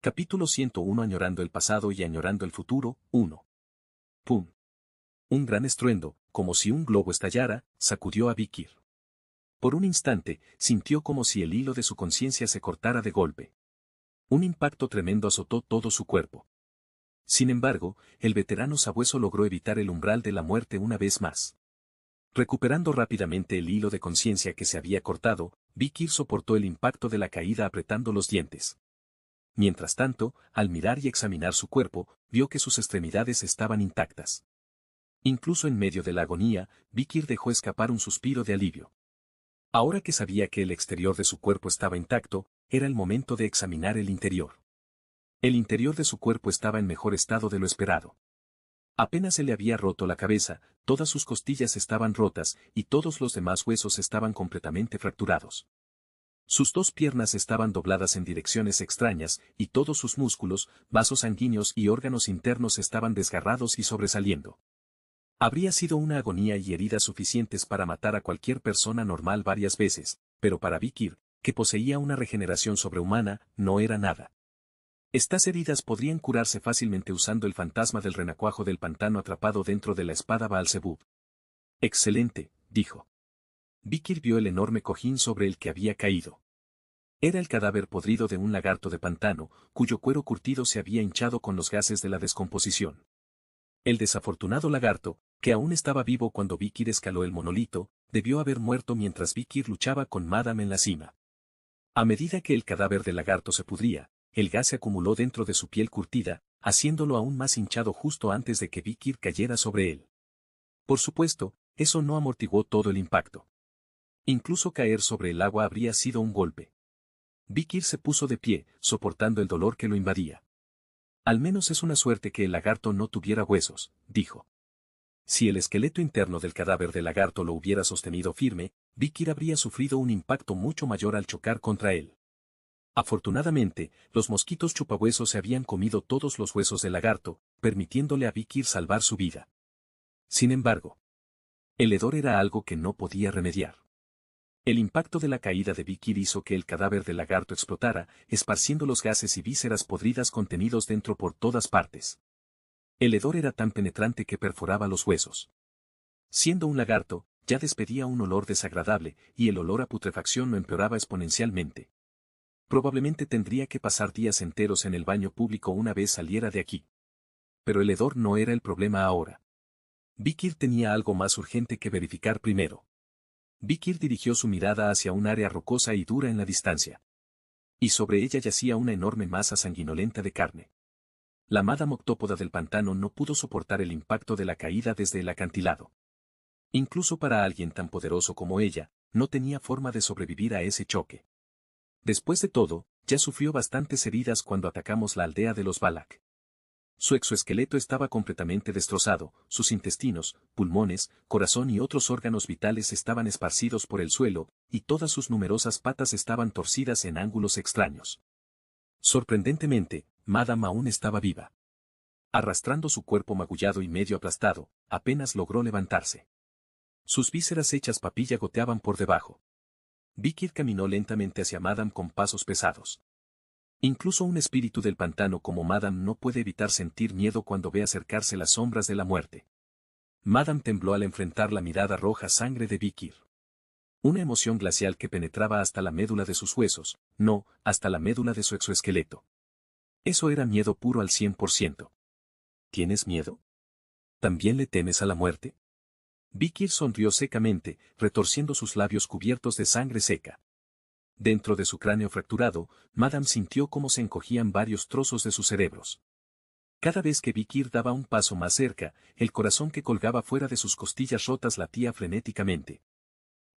Capítulo 101. Añorando el pasado y añorando el futuro. 1. ¡Pum! Un gran estruendo, como si un globo estallara, sacudió a Vikir. Por un instante, sintió como si el hilo de su conciencia se cortara de golpe. Un impacto tremendo azotó todo su cuerpo. Sin embargo, el veterano sabueso logró evitar el umbral de la muerte una vez más. Recuperando rápidamente el hilo de conciencia que se había cortado, Vikir soportó el impacto de la caída apretando los dientes. Mientras tanto, al mirar y examinar su cuerpo, vio que sus extremidades estaban intactas. Incluso en medio de la agonía, Vikir dejó escapar un suspiro de alivio. Ahora que sabía que el exterior de su cuerpo estaba intacto, era el momento de examinar el interior. El interior de su cuerpo estaba en mejor estado de lo esperado. Apenas se le había roto la cabeza, todas sus costillas estaban rotas y todos los demás huesos estaban completamente fracturados. Sus dos piernas estaban dobladas en direcciones extrañas y todos sus músculos, vasos sanguíneos y órganos internos estaban desgarrados y sobresaliendo. Habría sido una agonía y heridas suficientes para matar a cualquier persona normal varias veces, pero para Vikir, que poseía una regeneración sobrehumana, no era nada. Estas heridas podrían curarse fácilmente usando el fantasma del renacuajo del pantano atrapado dentro de la espada Baalzebub. «Excelente», dijo. Vikir vio el enorme cojín sobre el que había caído. Era el cadáver podrido de un lagarto de pantano, cuyo cuero curtido se había hinchado con los gases de la descomposición. El desafortunado lagarto, que aún estaba vivo cuando Vikir escaló el monolito, debió haber muerto mientras Vikir luchaba con Madame en la cima. A medida que el cadáver del lagarto se pudría, el gas se acumuló dentro de su piel curtida, haciéndolo aún más hinchado justo antes de que Vikir cayera sobre él. Por supuesto, eso no amortiguó todo el impacto. Incluso caer sobre el agua habría sido un golpe. Vikir se puso de pie, soportando el dolor que lo invadía. Al menos es una suerte que el lagarto no tuviera huesos, dijo. Si el esqueleto interno del cadáver del lagarto lo hubiera sostenido firme, Vikir habría sufrido un impacto mucho mayor al chocar contra él. Afortunadamente, los mosquitos chupahuesos se habían comido todos los huesos del lagarto, permitiéndole a Vikir salvar su vida. Sin embargo, el hedor era algo que no podía remediar. El impacto de la caída de Vikir hizo que el cadáver del lagarto explotara, esparciendo los gases y vísceras podridas contenidos dentro por todas partes. El hedor era tan penetrante que perforaba los huesos. Siendo un lagarto, ya despedía un olor desagradable, y el olor a putrefacción lo empeoraba exponencialmente. Probablemente tendría que pasar días enteros en el baño público una vez saliera de aquí. Pero el hedor no era el problema ahora. Vikir tenía algo más urgente que verificar primero. Vikir dirigió su mirada hacia un área rocosa y dura en la distancia. Y sobre ella yacía una enorme masa sanguinolenta de carne. La Madame octópoda del pantano no pudo soportar el impacto de la caída desde el acantilado. Incluso para alguien tan poderoso como ella, no tenía forma de sobrevivir a ese choque. Después de todo, ya sufrió bastantes heridas cuando atacamos la aldea de los Balak. Su exoesqueleto estaba completamente destrozado, sus intestinos, pulmones, corazón y otros órganos vitales estaban esparcidos por el suelo, y todas sus numerosas patas estaban torcidas en ángulos extraños. Sorprendentemente, Madame aún estaba viva. Arrastrando su cuerpo magullado y medio aplastado, apenas logró levantarse. Sus vísceras hechas papilla goteaban por debajo. Vikir caminó lentamente hacia Madame con pasos pesados. Incluso un espíritu del pantano como Madame no puede evitar sentir miedo cuando ve acercarse las sombras de la muerte. Madame tembló al enfrentar la mirada roja sangre de Vikir. Una emoción glacial que penetraba hasta la médula de sus huesos, no, hasta la médula de su exoesqueleto. Eso era miedo puro al 100%. ¿Tienes miedo? ¿También le temes a la muerte? Vikir sonrió secamente, retorciendo sus labios cubiertos de sangre seca. Dentro de su cráneo fracturado, Madame sintió cómo se encogían varios trozos de sus cerebros. Cada vez que Vikir daba un paso más cerca, el corazón que colgaba fuera de sus costillas rotas latía frenéticamente.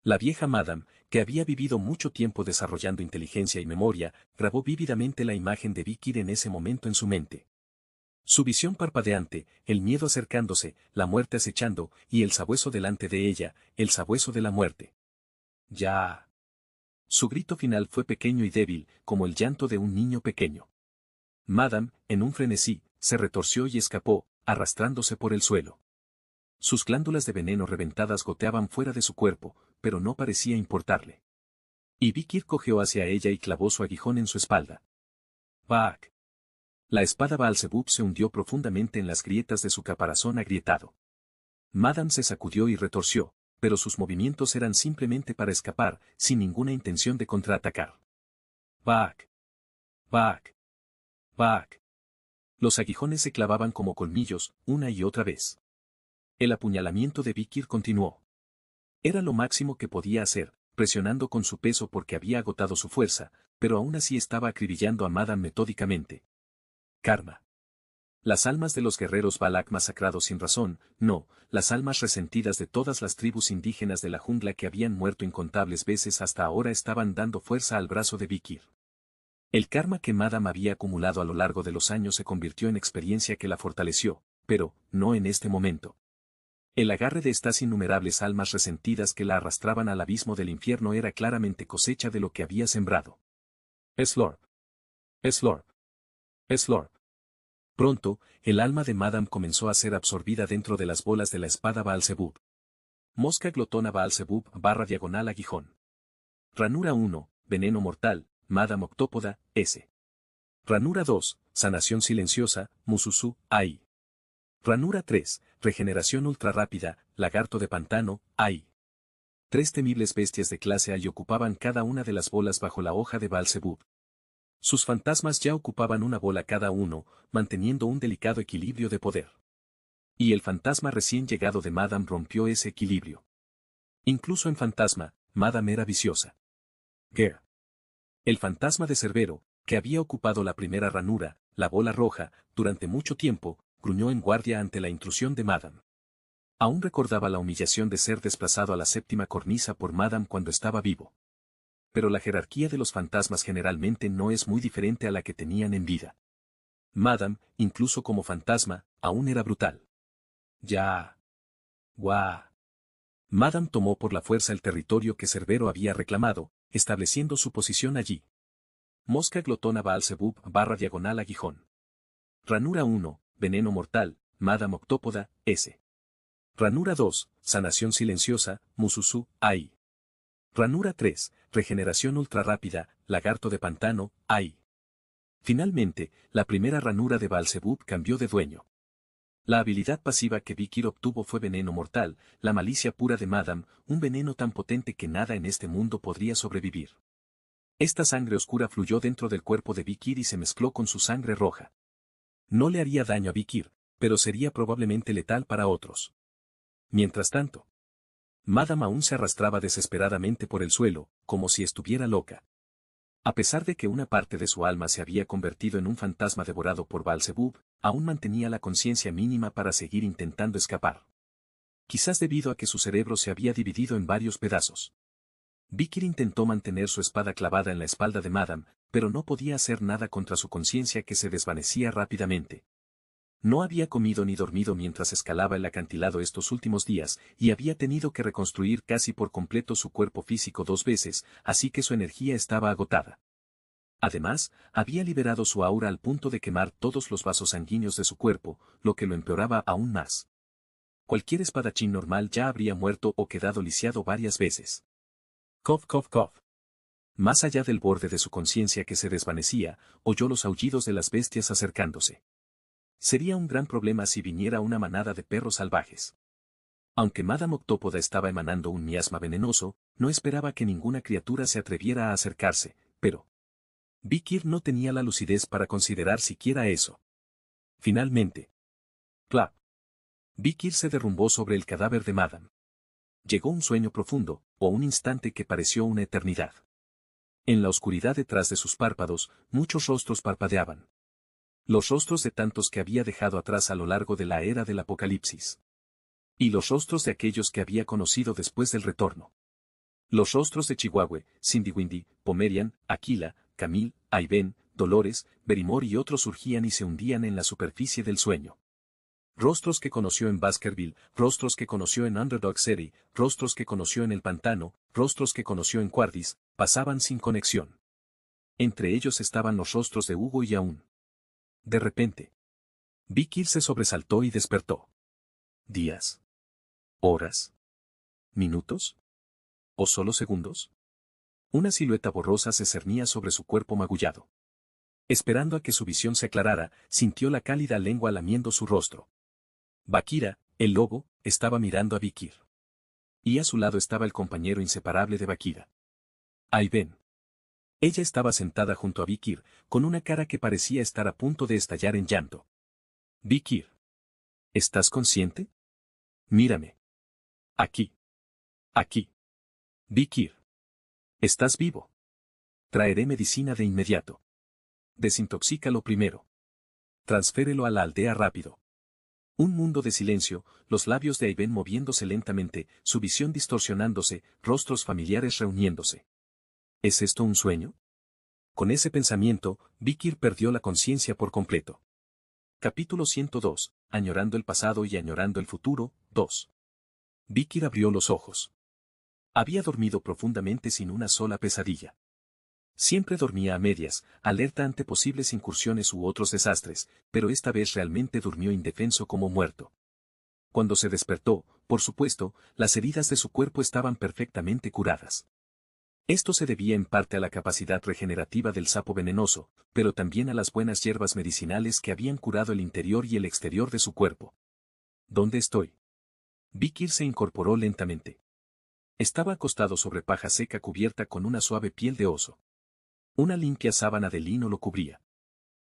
La vieja Madame, que había vivido mucho tiempo desarrollando inteligencia y memoria, grabó vívidamente la imagen de Vikir en ese momento en su mente. Su visión parpadeante, el miedo acercándose, la muerte acechando, y el sabueso delante de ella, el sabueso de la muerte. ¡Ya! Su grito final fue pequeño y débil, como el llanto de un niño pequeño. Madame, en un frenesí, se retorció y escapó, arrastrándose por el suelo. Sus glándulas de veneno reventadas goteaban fuera de su cuerpo, pero no parecía importarle. Y Vikir cojeó hacia ella y clavó su aguijón en su espalda. ¡Baak! La espada Baalzebub se hundió profundamente en las grietas de su caparazón agrietado. Madame se sacudió y retorció, pero sus movimientos eran simplemente para escapar, sin ninguna intención de contraatacar. ¡Back! ¡Back! ¡Back! Los aguijones se clavaban como colmillos, una y otra vez. El apuñalamiento de Vikir continuó. Era lo máximo que podía hacer, presionando con su peso porque había agotado su fuerza, pero aún así estaba acribillando a Madame metódicamente. Karma. Las almas de los guerreros Balak masacrados sin razón, no, las almas resentidas de todas las tribus indígenas de la jungla que habían muerto incontables veces hasta ahora estaban dando fuerza al brazo de Vikir. El karma que Madame había acumulado a lo largo de los años se convirtió en experiencia que la fortaleció, pero, no en este momento. El agarre de estas innumerables almas resentidas que la arrastraban al abismo del infierno era claramente cosecha de lo que había sembrado. Slorp. Slorp. Slorp. Pronto, el alma de Madame comenzó a ser absorbida dentro de las bolas de la espada Baalzebub. Mosca glotona Baalzebub / aguijón. Ranura 1, veneno mortal, Madame octópoda, S. Ranura 2, sanación silenciosa, Mususu, AI. Ranura 3, regeneración ultra rápida, lagarto de pantano, AI. 3 temibles bestias de clase AI ocupaban cada una de las bolas bajo la hoja de Baalzebub. Sus fantasmas ya ocupaban una bola cada uno, manteniendo un delicado equilibrio de poder. Y el fantasma recién llegado de Madame rompió ese equilibrio. Incluso en fantasma, Madame era viciosa. Ger. El fantasma de Cerbero, que había ocupado la primera ranura, la bola roja, durante mucho tiempo, gruñó en guardia ante la intrusión de Madame. Aún recordaba la humillación de ser desplazado a la séptima cornisa por Madame cuando estaba vivo. Pero la jerarquía de los fantasmas generalmente no es muy diferente a la que tenían en vida. Madame, incluso como fantasma, aún era brutal. Ya. ¡Guau! Madame tomó por la fuerza el territorio que Cerbero había reclamado, estableciendo su posición allí. Mosca glotona Baalzebub / aguijón. Ranura 1, veneno mortal, Madame octópoda, S. Ranura 2, sanación silenciosa, Mususu, AI. Ranura 3, regeneración ultra rápida, lagarto de pantano, AI. Finalmente, la primera ranura de Baalzebub cambió de dueño. La habilidad pasiva que Vikir obtuvo fue veneno mortal, la malicia pura de Madame, un veneno tan potente que nada en este mundo podría sobrevivir. Esta sangre oscura fluyó dentro del cuerpo de Vikir y se mezcló con su sangre roja. No le haría daño a Vikir, pero sería probablemente letal para otros. Mientras tanto, Madame aún se arrastraba desesperadamente por el suelo, como si estuviera loca. A pesar de que una parte de su alma se había convertido en un fantasma devorado por Baalzebub, aún mantenía la conciencia mínima para seguir intentando escapar. Quizás debido a que su cerebro se había dividido en varios pedazos. Vikir intentó mantener su espada clavada en la espalda de Madame, pero no podía hacer nada contra su conciencia que se desvanecía rápidamente. No había comido ni dormido mientras escalaba el acantilado estos últimos días, y había tenido que reconstruir casi por completo su cuerpo físico 2 veces, así que su energía estaba agotada. Además, había liberado su aura al punto de quemar todos los vasos sanguíneos de su cuerpo, lo que lo empeoraba aún más. Cualquier espadachín normal ya habría muerto o quedado lisiado varias veces. Cof, cof, cof. Más allá del borde de su conciencia que se desvanecía, oyó los aullidos de las bestias acercándose. Sería un gran problema si viniera una manada de perros salvajes. Aunque Madame Octópoda estaba emanando un miasma venenoso, no esperaba que ninguna criatura se atreviera a acercarse, pero Vikir no tenía la lucidez para considerar siquiera eso. Finalmente, ¡clap! Vikir se derrumbó sobre el cadáver de Madame. Llegó un sueño profundo, o un instante que pareció una eternidad. En la oscuridad detrás de sus párpados, muchos rostros parpadeaban. Los rostros de tantos que había dejado atrás a lo largo de la era del Apocalipsis. Y los rostros de aquellos que había conocido después del retorno. Los rostros de Chihuahua, Cindy, Pomerian, Aquila, Camille, Aiben, Dolores, Berimor y otros surgían y se hundían en la superficie del sueño. Rostros que conoció en Baskerville, rostros que conoció en Underdog City, rostros que conoció en el pantano, rostros que conoció en Quardis, pasaban sin conexión. Entre ellos estaban los rostros de Hugo y Aún. De repente, Vikir se sobresaltó y despertó. ¿Días? ¿Horas? ¿Minutos? ¿O solo segundos? Una silueta borrosa se cernía sobre su cuerpo magullado. Esperando a que su visión se aclarara, sintió la cálida lengua lamiendo su rostro. Bakira, el lobo, estaba mirando a Vikir. Y a su lado estaba el compañero inseparable de Bakira. Ayben. Ella estaba sentada junto a Vikir, con una cara que parecía estar a punto de estallar en llanto. Vikir. ¿Estás consciente? Mírame. Aquí. Aquí. Vikir. Estás vivo. Traeré medicina de inmediato. Desintoxícalo primero. Transférelo a la aldea rápido. Un mundo de silencio, los labios de Ayben moviéndose lentamente, su visión distorsionándose, rostros familiares reuniéndose. ¿Es esto un sueño? Con ese pensamiento, Vikir perdió la conciencia por completo. Capítulo 102, añorando el pasado y añorando el futuro, 2. Vikir abrió los ojos. Había dormido profundamente sin una sola pesadilla. Siempre dormía a medias, alerta ante posibles incursiones u otros desastres, pero esta vez realmente durmió indefenso como muerto. Cuando se despertó, por supuesto, las heridas de su cuerpo estaban perfectamente curadas. Esto se debía en parte a la capacidad regenerativa del sapo venenoso, pero también a las buenas hierbas medicinales que habían curado el interior y el exterior de su cuerpo. ¿Dónde estoy? Vikir se incorporó lentamente. Estaba acostado sobre paja seca cubierta con una suave piel de oso. Una limpia sábana de lino lo cubría.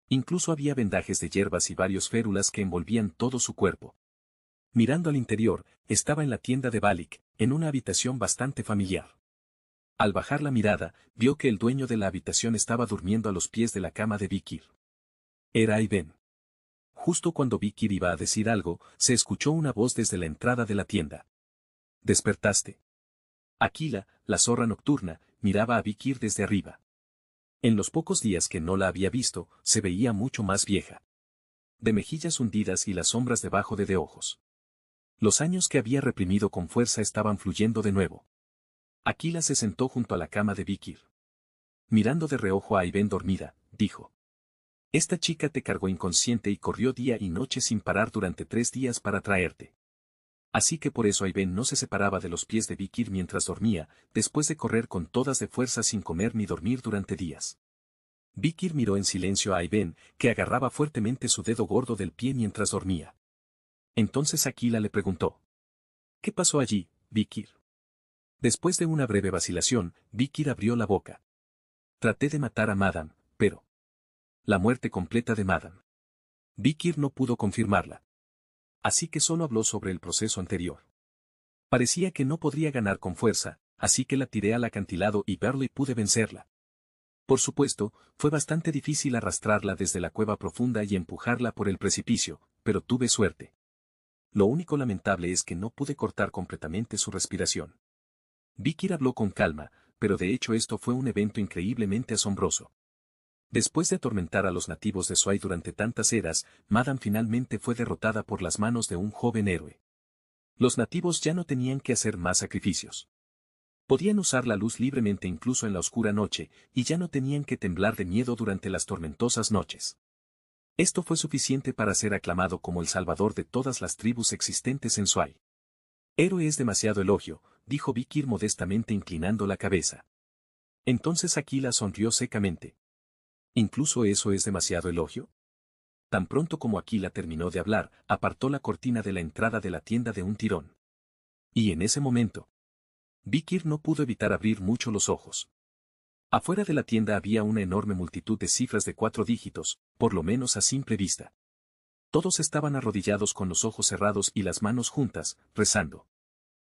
Incluso había vendajes de hierbas y varios férulas que envolvían todo su cuerpo. Mirando al interior, estaba en la tienda de Balik, en una habitación bastante familiar. Al bajar la mirada, vio que el dueño de la habitación estaba durmiendo a los pies de la cama de Vikir. Era Ayben. Justo cuando Vikir iba a decir algo, se escuchó una voz desde la entrada de la tienda. ¿Despertaste? Aquila, la zorra nocturna, miraba a Vikir desde arriba. En los pocos días que no la había visto, se veía mucho más vieja. De mejillas hundidas y las sombras debajo de ojos. Los años que había reprimido con fuerza estaban fluyendo de nuevo. Aquila se sentó junto a la cama de Vikir. Mirando de reojo a Ayben dormida, dijo. Esta chica te cargó inconsciente y corrió día y noche sin parar durante 3 días para traerte. Así que por eso Ayben no se separaba de los pies de Vikir mientras dormía, después de correr con todas de fuerza sin comer ni dormir durante días. Vikir miró en silencio a Ayben, que agarraba fuertemente su dedo gordo del pie mientras dormía. Entonces Aquila le preguntó. ¿Qué pasó allí, Vikir? Después de una breve vacilación, Vikir abrió la boca. Traté de matar a Madame, pero... La muerte completa de Madame. Vikir no pudo confirmarla. Así que solo habló sobre el proceso anterior. Parecía que no podría ganar con fuerza, así que la tiré al acantilado y Barley pude vencerla. Por supuesto, fue bastante difícil arrastrarla desde la cueva profunda y empujarla por el precipicio, pero tuve suerte. Lo único lamentable es que no pude cortar completamente su respiración. Vikir habló con calma, pero de hecho esto fue un evento increíblemente asombroso. Después de atormentar a los nativos de Swai durante tantas eras, Madame finalmente fue derrotada por las manos de un joven héroe. Los nativos ya no tenían que hacer más sacrificios. Podían usar la luz libremente incluso en la oscura noche, y ya no tenían que temblar de miedo durante las tormentosas noches. Esto fue suficiente para ser aclamado como el salvador de todas las tribus existentes en Swai. Héroe es demasiado elogio, dijo Vikir modestamente inclinando la cabeza. Entonces Aquila sonrió secamente. ¿Incluso eso es demasiado elogio? Tan pronto como Aquila terminó de hablar, apartó la cortina de la entrada de la tienda de un tirón. Y en ese momento, Vikir no pudo evitar abrir mucho los ojos. Afuera de la tienda había una enorme multitud de cifras de 4 dígitos, por lo menos a simple vista. Todos estaban arrodillados con los ojos cerrados y las manos juntas, rezando.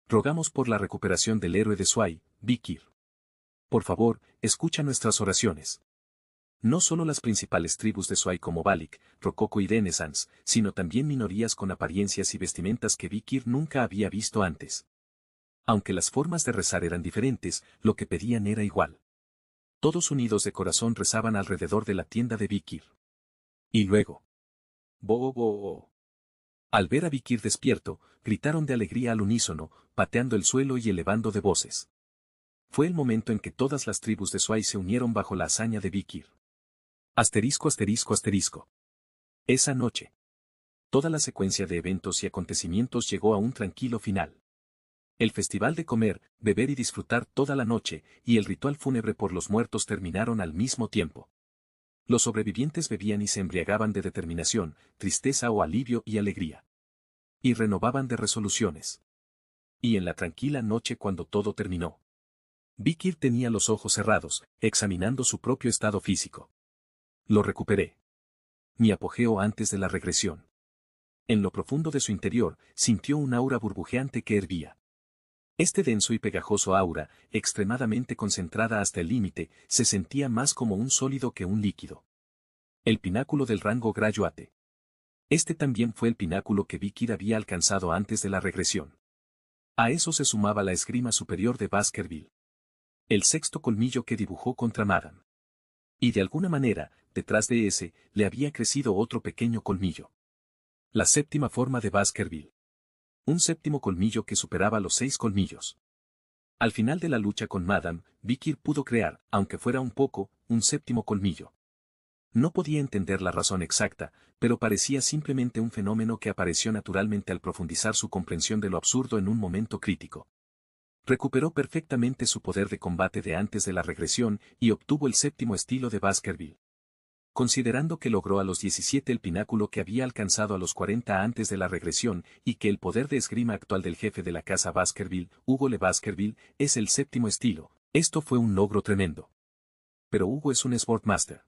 Rogamos por la recuperación del héroe de Swai, Vikir. Por favor, escucha nuestras oraciones. No solo las principales tribus de Swai como Balik, Rococo y Renaissance, sino también minorías con apariencias y vestimentas que Vikir nunca había visto antes. Aunque las formas de rezar eran diferentes, lo que pedían era igual. Todos unidos de corazón rezaban alrededor de la tienda de Vikir. Y luego. Bo, bo, bo. Al ver a Vikir despierto, gritaron de alegría al unísono, pateando el suelo y elevando de voces. Fue el momento en que todas las tribus de Swai se unieron bajo la hazaña de Vikir. Asterisco asterisco asterisco. Esa noche. Toda la secuencia de eventos y acontecimientos llegó a un tranquilo final. El festival de comer, beber y disfrutar toda la noche, y el ritual fúnebre por los muertos terminaron al mismo tiempo. Los sobrevivientes bebían y se embriagaban de determinación, tristeza o alivio y alegría. Y renovaban de resoluciones. Y en la tranquila noche cuando todo terminó, Vikir tenía los ojos cerrados, examinando su propio estado físico. Lo recuperé. Mi apogeo antes de la regresión. En lo profundo de su interior, sintió un aura burbujeante que hervía. Este denso y pegajoso aura, extremadamente concentrada hasta el límite, se sentía más como un sólido que un líquido. El pináculo del rango Graduate. Este también fue el pináculo que Vikir había alcanzado antes de la regresión. A eso se sumaba la esgrima superior de Baskerville. El sexto colmillo que dibujó contra Madame. Y de alguna manera, detrás de ese, le había crecido otro pequeño colmillo. La séptima forma de Baskerville. Un séptimo colmillo que superaba los 6 colmillos. Al final de la lucha con Madame, Vikir pudo crear, aunque fuera un poco, un séptimo colmillo. No podía entender la razón exacta, pero parecía simplemente un fenómeno que apareció naturalmente al profundizar su comprensión de lo absurdo en un momento crítico. Recuperó perfectamente su poder de combate de antes de la regresión y obtuvo el séptimo estilo de Baskerville. Considerando que logró a los 17 el pináculo que había alcanzado a los 40 antes de la regresión y que el poder de esgrima actual del jefe de la casa Baskerville, Hugo Le Baskerville, es el séptimo estilo, esto fue un logro tremendo. Pero Hugo es un Sportmaster.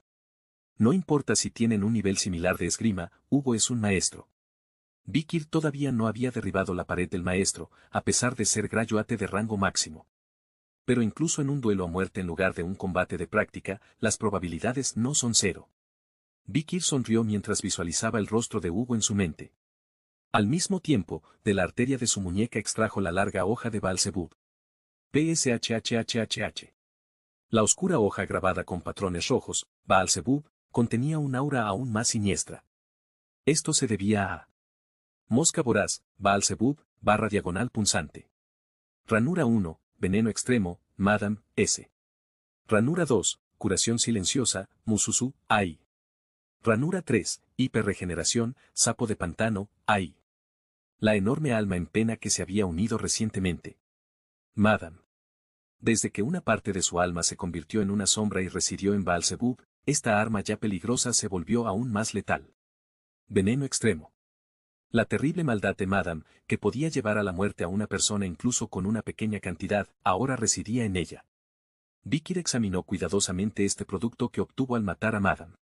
No importa si tienen un nivel similar de esgrima, Hugo es un maestro. Vikir todavía no había derribado la pared del maestro, a pesar de ser Graduate de rango máximo. Pero incluso en un duelo a muerte en lugar de un combate de práctica, las probabilidades no son cero. Vikir sonrió mientras visualizaba el rostro de Hugo en su mente. Al mismo tiempo, de la arteria de su muñeca extrajo la larga hoja de Baalzebub. PSHHHHH. La oscura hoja grabada con patrones rojos, Baalzebub, contenía un aura aún más siniestra. Esto se debía a Mosca voraz, Baalzebub, /diagonal punzante. Ranura 1, veneno extremo, Madame, S. Ranura 2, curación silenciosa, Mususu, AI. Ranura 3, hiperregeneración, sapo de pantano, AI. La enorme alma en pena que se había unido recientemente. Madame. Desde que una parte de su alma se convirtió en una sombra y residió en Baalzebub, esta arma ya peligrosa se volvió aún más letal. Veneno extremo. La terrible maldad de Madame, que podía llevar a la muerte a una persona incluso con una pequeña cantidad, ahora residía en ella. Vikir examinó cuidadosamente este producto que obtuvo al matar a Madame.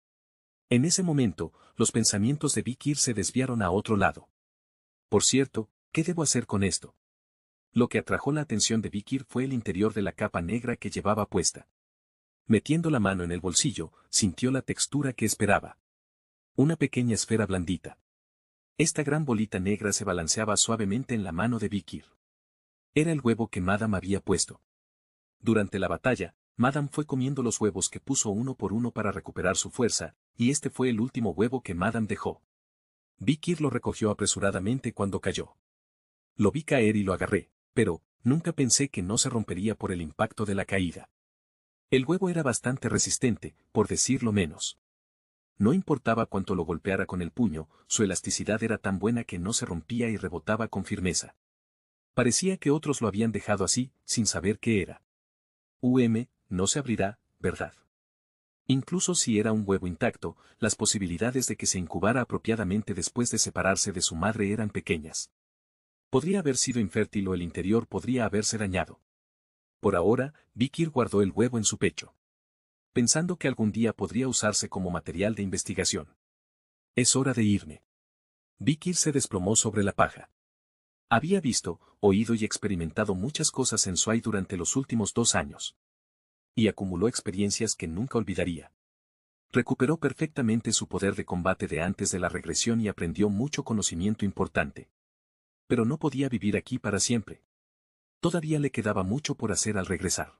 En ese momento, los pensamientos de Vikir se desviaron a otro lado. Por cierto, ¿qué debo hacer con esto? Lo que atrajo la atención de Vikir fue el interior de la capa negra que llevaba puesta. Metiendo la mano en el bolsillo, sintió la textura que esperaba. Una pequeña esfera blandita. Esta gran bolita negra se balanceaba suavemente en la mano de Vikir. Era el huevo que Madame había puesto. Durante la batalla, Madame fue comiendo los huevos que puso uno por uno para recuperar su fuerza, y este fue el último huevo que Madame dejó. Vikir lo recogió apresuradamente cuando cayó. Lo vi caer y lo agarré, pero, nunca pensé que no se rompería por el impacto de la caída. El huevo era bastante resistente, por decirlo menos. No importaba cuánto lo golpeara con el puño, su elasticidad era tan buena que no se rompía y rebotaba con firmeza. Parecía que otros lo habían dejado así, sin saber qué era. No se abrirá, ¿verdad? Incluso si era un huevo intacto, las posibilidades de que se incubara apropiadamente después de separarse de su madre eran pequeñas. Podría haber sido infértil o el interior podría haberse dañado. Por ahora, Vikir guardó el huevo en su pecho, pensando que algún día podría usarse como material de investigación. Es hora de irme. Vikir se desplomó sobre la paja. Había visto, oído y experimentado muchas cosas en Suai durante los últimos 2 años. Y acumuló experiencias que nunca olvidaría. Recuperó perfectamente su poder de combate de antes de la regresión y aprendió mucho conocimiento importante. Pero no podía vivir aquí para siempre. Todavía le quedaba mucho por hacer al regresar.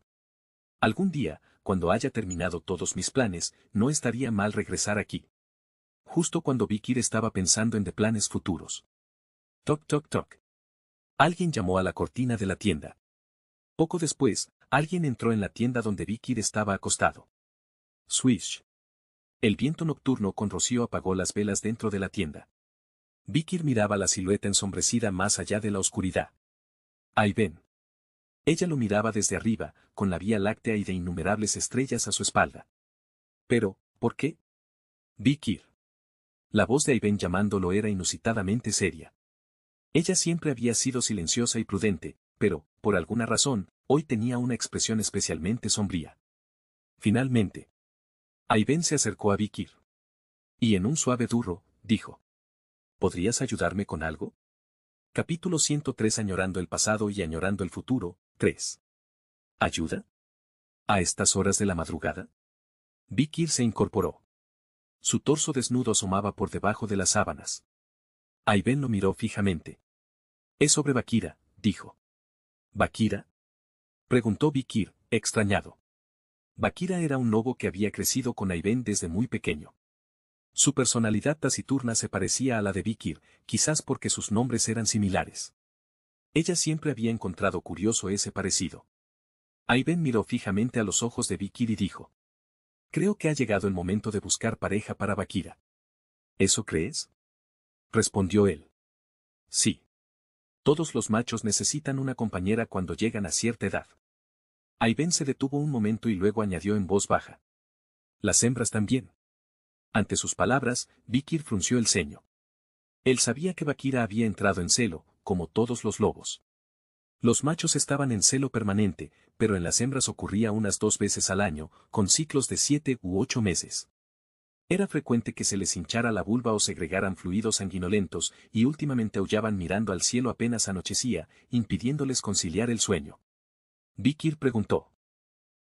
Algún día, cuando haya terminado todos mis planes, no estaría mal regresar aquí. Justo cuando Vikir estaba pensando en de planes futuros. Toc toc toc. Alguien llamó a la cortina de la tienda. Poco después, alguien entró en la tienda donde Vikir estaba acostado. Swish. El viento nocturno con rocío apagó las velas dentro de la tienda. Vikir miraba la silueta ensombrecida más allá de la oscuridad. Ahí ven. Ella lo miraba desde arriba, con la Vía Láctea y de innumerables estrellas a su espalda. Pero, ¿por qué? Vikir. La voz de Ayben llamándolo era inusitadamente seria. Ella siempre había sido silenciosa y prudente, pero, por alguna razón, hoy tenía una expresión especialmente sombría. Finalmente, Ayben se acercó a Vikir. Y en un suave duro, dijo. ¿Podrías ayudarme con algo? Capítulo 103 Añorando el pasado y añorando el futuro, 3. ¿Ayuda? ¿A estas horas de la madrugada? Vikir se incorporó. Su torso desnudo asomaba por debajo de las sábanas. Ayben lo miró fijamente. Es sobre Bakira, dijo. ¿Bakira? Preguntó Vikir, extrañado. Bakira era un lobo que había crecido con Ayben desde muy pequeño. Su personalidad taciturna se parecía a la de Vikir, quizás porque sus nombres eran similares. Ella siempre había encontrado curioso ese parecido. Ayben miró fijamente a los ojos de Vikir y dijo. Creo que ha llegado el momento de buscar pareja para Bakira. ¿Eso crees? Respondió él. Sí. Todos los machos necesitan una compañera cuando llegan a cierta edad. Ayben se detuvo un momento y luego añadió en voz baja. Las hembras también. Ante sus palabras, Vikir frunció el ceño. Él sabía que Bakira había entrado en celo, como todos los lobos. Los machos estaban en celo permanente, pero en las hembras ocurría unas 2 veces al año, con ciclos de 7 u 8 meses. Era frecuente que se les hinchara la vulva o segregaran fluidos sanguinolentos, y últimamente aullaban mirando al cielo apenas anochecía, impidiéndoles conciliar el sueño. Vikir preguntó.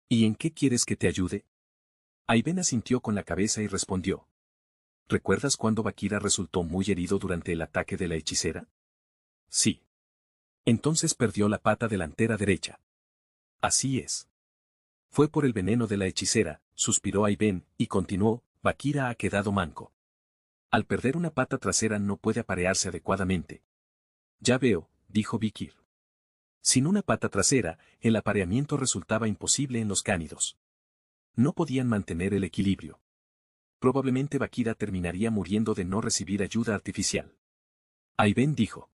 ¿Y en qué quieres que te ayude? Ayben asintió con la cabeza y respondió. ¿Recuerdas cuando Bakira resultó muy herido durante el ataque de la hechicera? Sí. Entonces perdió la pata delantera derecha. Así es. Fue por el veneno de la hechicera, suspiró Ayben, y continuó, Bakira ha quedado manco. Al perder una pata trasera no puede aparearse adecuadamente. Ya veo, dijo Vikir. Sin una pata trasera, el apareamiento resultaba imposible en los cánidos. No podían mantener el equilibrio. Probablemente Bakira terminaría muriendo de no recibir ayuda artificial. Ayben dijo.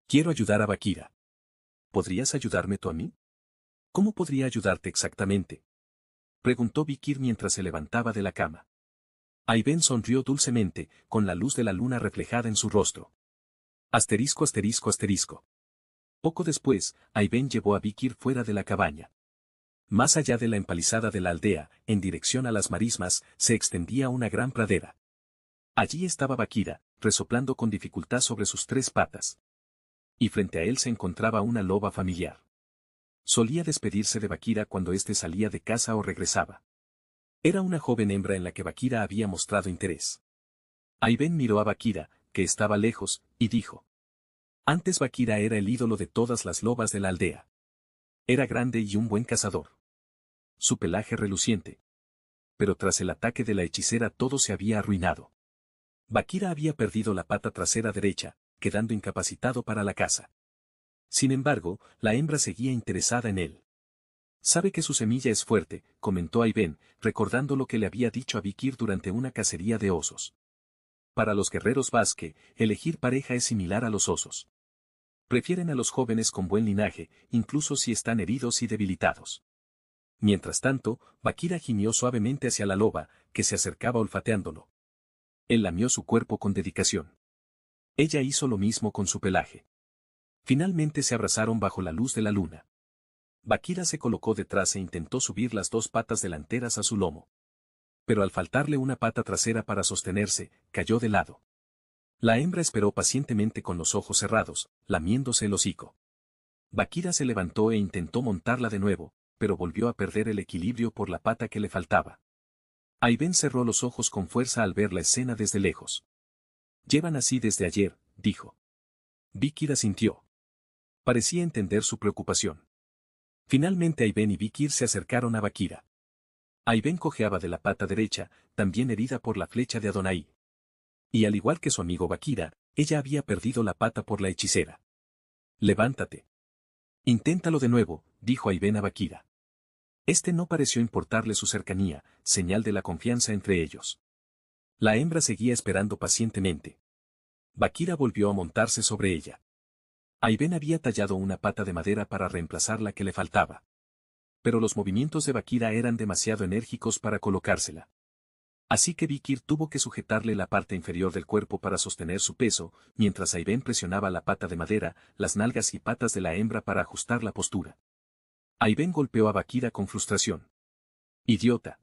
Quiero ayudar a Bakira. ¿Podrías ayudarme tú a mí? ¿Cómo podría ayudarte exactamente? Preguntó Vikir mientras se levantaba de la cama. Ayben sonrió dulcemente, con la luz de la luna reflejada en su rostro. Asterisco asterisco asterisco. Poco después, Ayben llevó a Vikir fuera de la cabaña. Más allá de la empalizada de la aldea, en dirección a las marismas, se extendía una gran pradera. Allí estaba Bakira, resoplando con dificultad sobre sus 3 patas. Y frente a él se encontraba una loba familiar. Solía despedirse de Bakira cuando éste salía de casa o regresaba. Era una joven hembra en la que Bakira había mostrado interés. Ayben miró a Bakira, que estaba lejos, y dijo. Antes Bakira era el ídolo de todas las lobas de la aldea. Era grande y un buen cazador. Su pelaje reluciente. Pero tras el ataque de la hechicera todo se había arruinado. Bakira había perdido la pata trasera derecha, quedando incapacitado para la caza. Sin embargo, la hembra seguía interesada en él. Sabe que su semilla es fuerte, comentó Ayben, recordando lo que le había dicho a Vikir durante una cacería de osos. Para los guerreros Basque, elegir pareja es similar a los osos. Prefieren a los jóvenes con buen linaje, incluso si están heridos y debilitados. Mientras tanto, Bakira gimió suavemente hacia la loba, que se acercaba olfateándolo. Él lamió su cuerpo con dedicación. Ella hizo lo mismo con su pelaje. Finalmente se abrazaron bajo la luz de la luna. Bakira se colocó detrás e intentó subir las 2 patas delanteras a su lomo. Pero al faltarle una pata trasera para sostenerse, cayó de lado. La hembra esperó pacientemente con los ojos cerrados, lamiéndose el hocico. Bakira se levantó e intentó montarla de nuevo, pero volvió a perder el equilibrio por la pata que le faltaba. Ayben cerró los ojos con fuerza al ver la escena desde lejos. Llevan así desde ayer, dijo. Vikir asintió. Parecía entender su preocupación. Finalmente Ayben y Vikir se acercaron a Bakira. Ayben cojeaba de la pata derecha, también herida por la flecha de Adonai. Y al igual que su amigo Bakira, ella había perdido la pata por la hechicera. Levántate. Inténtalo de nuevo, dijo Ayben a Bakira. Este no pareció importarle su cercanía, señal de la confianza entre ellos. La hembra seguía esperando pacientemente. Bakira volvió a montarse sobre ella. Ayben había tallado una pata de madera para reemplazar la que le faltaba. Pero los movimientos de Bakira eran demasiado enérgicos para colocársela. Así que Vikir tuvo que sujetarle la parte inferior del cuerpo para sostener su peso, mientras Ayben presionaba la pata de madera, las nalgas y patas de la hembra para ajustar la postura. Ayben golpeó a Bakira con frustración. Idiota.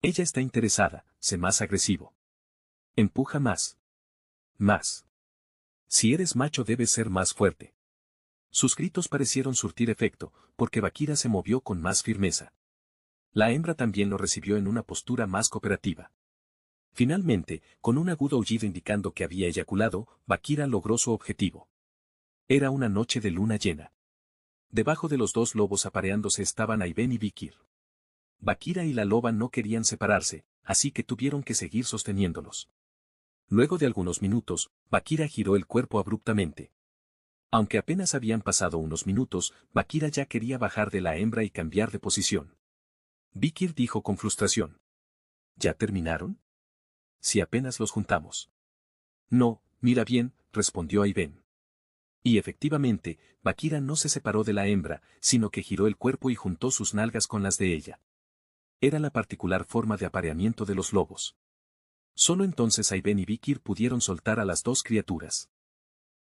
Ella está interesada, sé más agresivo. Empuja más. Más. Si eres macho debes ser más fuerte. Sus gritos parecieron surtir efecto, porque Bakira se movió con más firmeza. La hembra también lo recibió en una postura más cooperativa. Finalmente, con un agudo aullido indicando que había eyaculado, Bakira logró su objetivo. Era una noche de luna llena. Debajo de los dos lobos apareándose estaban Ayben y Vikir. Bakira y la loba no querían separarse, así que tuvieron que seguir sosteniéndolos. Luego de algunos minutos, Bakira giró el cuerpo abruptamente. Aunque apenas habían pasado unos minutos, Bakira ya quería bajar de la hembra y cambiar de posición. Vikir dijo con frustración. ¿Ya terminaron? Si apenas los juntamos. No, mira bien, respondió Ayben. Y efectivamente, Bakira no se separó de la hembra, sino que giró el cuerpo y juntó sus nalgas con las de ella. Era la particular forma de apareamiento de los lobos. Solo entonces Ayben y Vikir pudieron soltar a las dos criaturas.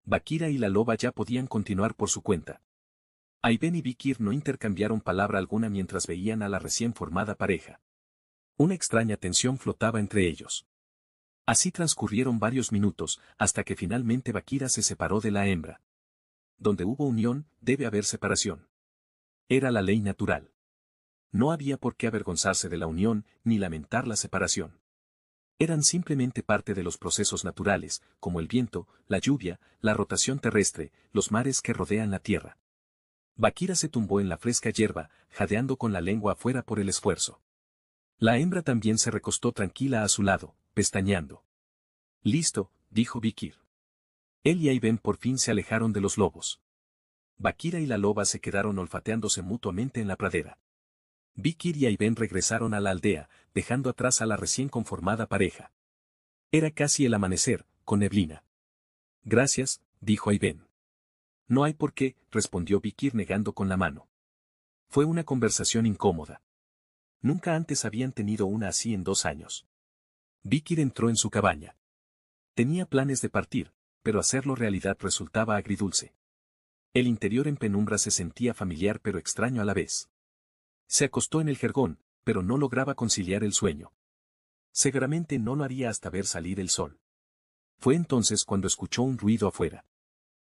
Bakira y la loba ya podían continuar por su cuenta. Ayben y Vikir no intercambiaron palabra alguna mientras veían a la recién formada pareja. Una extraña tensión flotaba entre ellos. Así transcurrieron varios minutos, hasta que finalmente Bakira se separó de la hembra. Donde hubo unión, debe haber separación. Era la ley natural. No había por qué avergonzarse de la unión, ni lamentar la separación. Eran simplemente parte de los procesos naturales, como el viento, la lluvia, la rotación terrestre, los mares que rodean la tierra. Bakira se tumbó en la fresca hierba, jadeando con la lengua afuera por el esfuerzo. La hembra también se recostó tranquila a su lado, pestañeando. Listo, dijo Vikir. Él y Ayben por fin se alejaron de los lobos. Bakira y la loba se quedaron olfateándose mutuamente en la pradera. Vikir y Ayben regresaron a la aldea, dejando atrás a la recién conformada pareja. Era casi el amanecer, con neblina. Gracias, dijo Ayben. No hay por qué, respondió Vikir negando con la mano. Fue una conversación incómoda. Nunca antes habían tenido una así en 2 años. Vikir entró en su cabaña. Tenía planes de partir, pero hacerlo realidad resultaba agridulce. El interior en penumbra se sentía familiar pero extraño a la vez. Se acostó en el jergón, pero no lograba conciliar el sueño. Seguramente no lo haría hasta ver salir el sol. Fue entonces cuando escuchó un ruido afuera.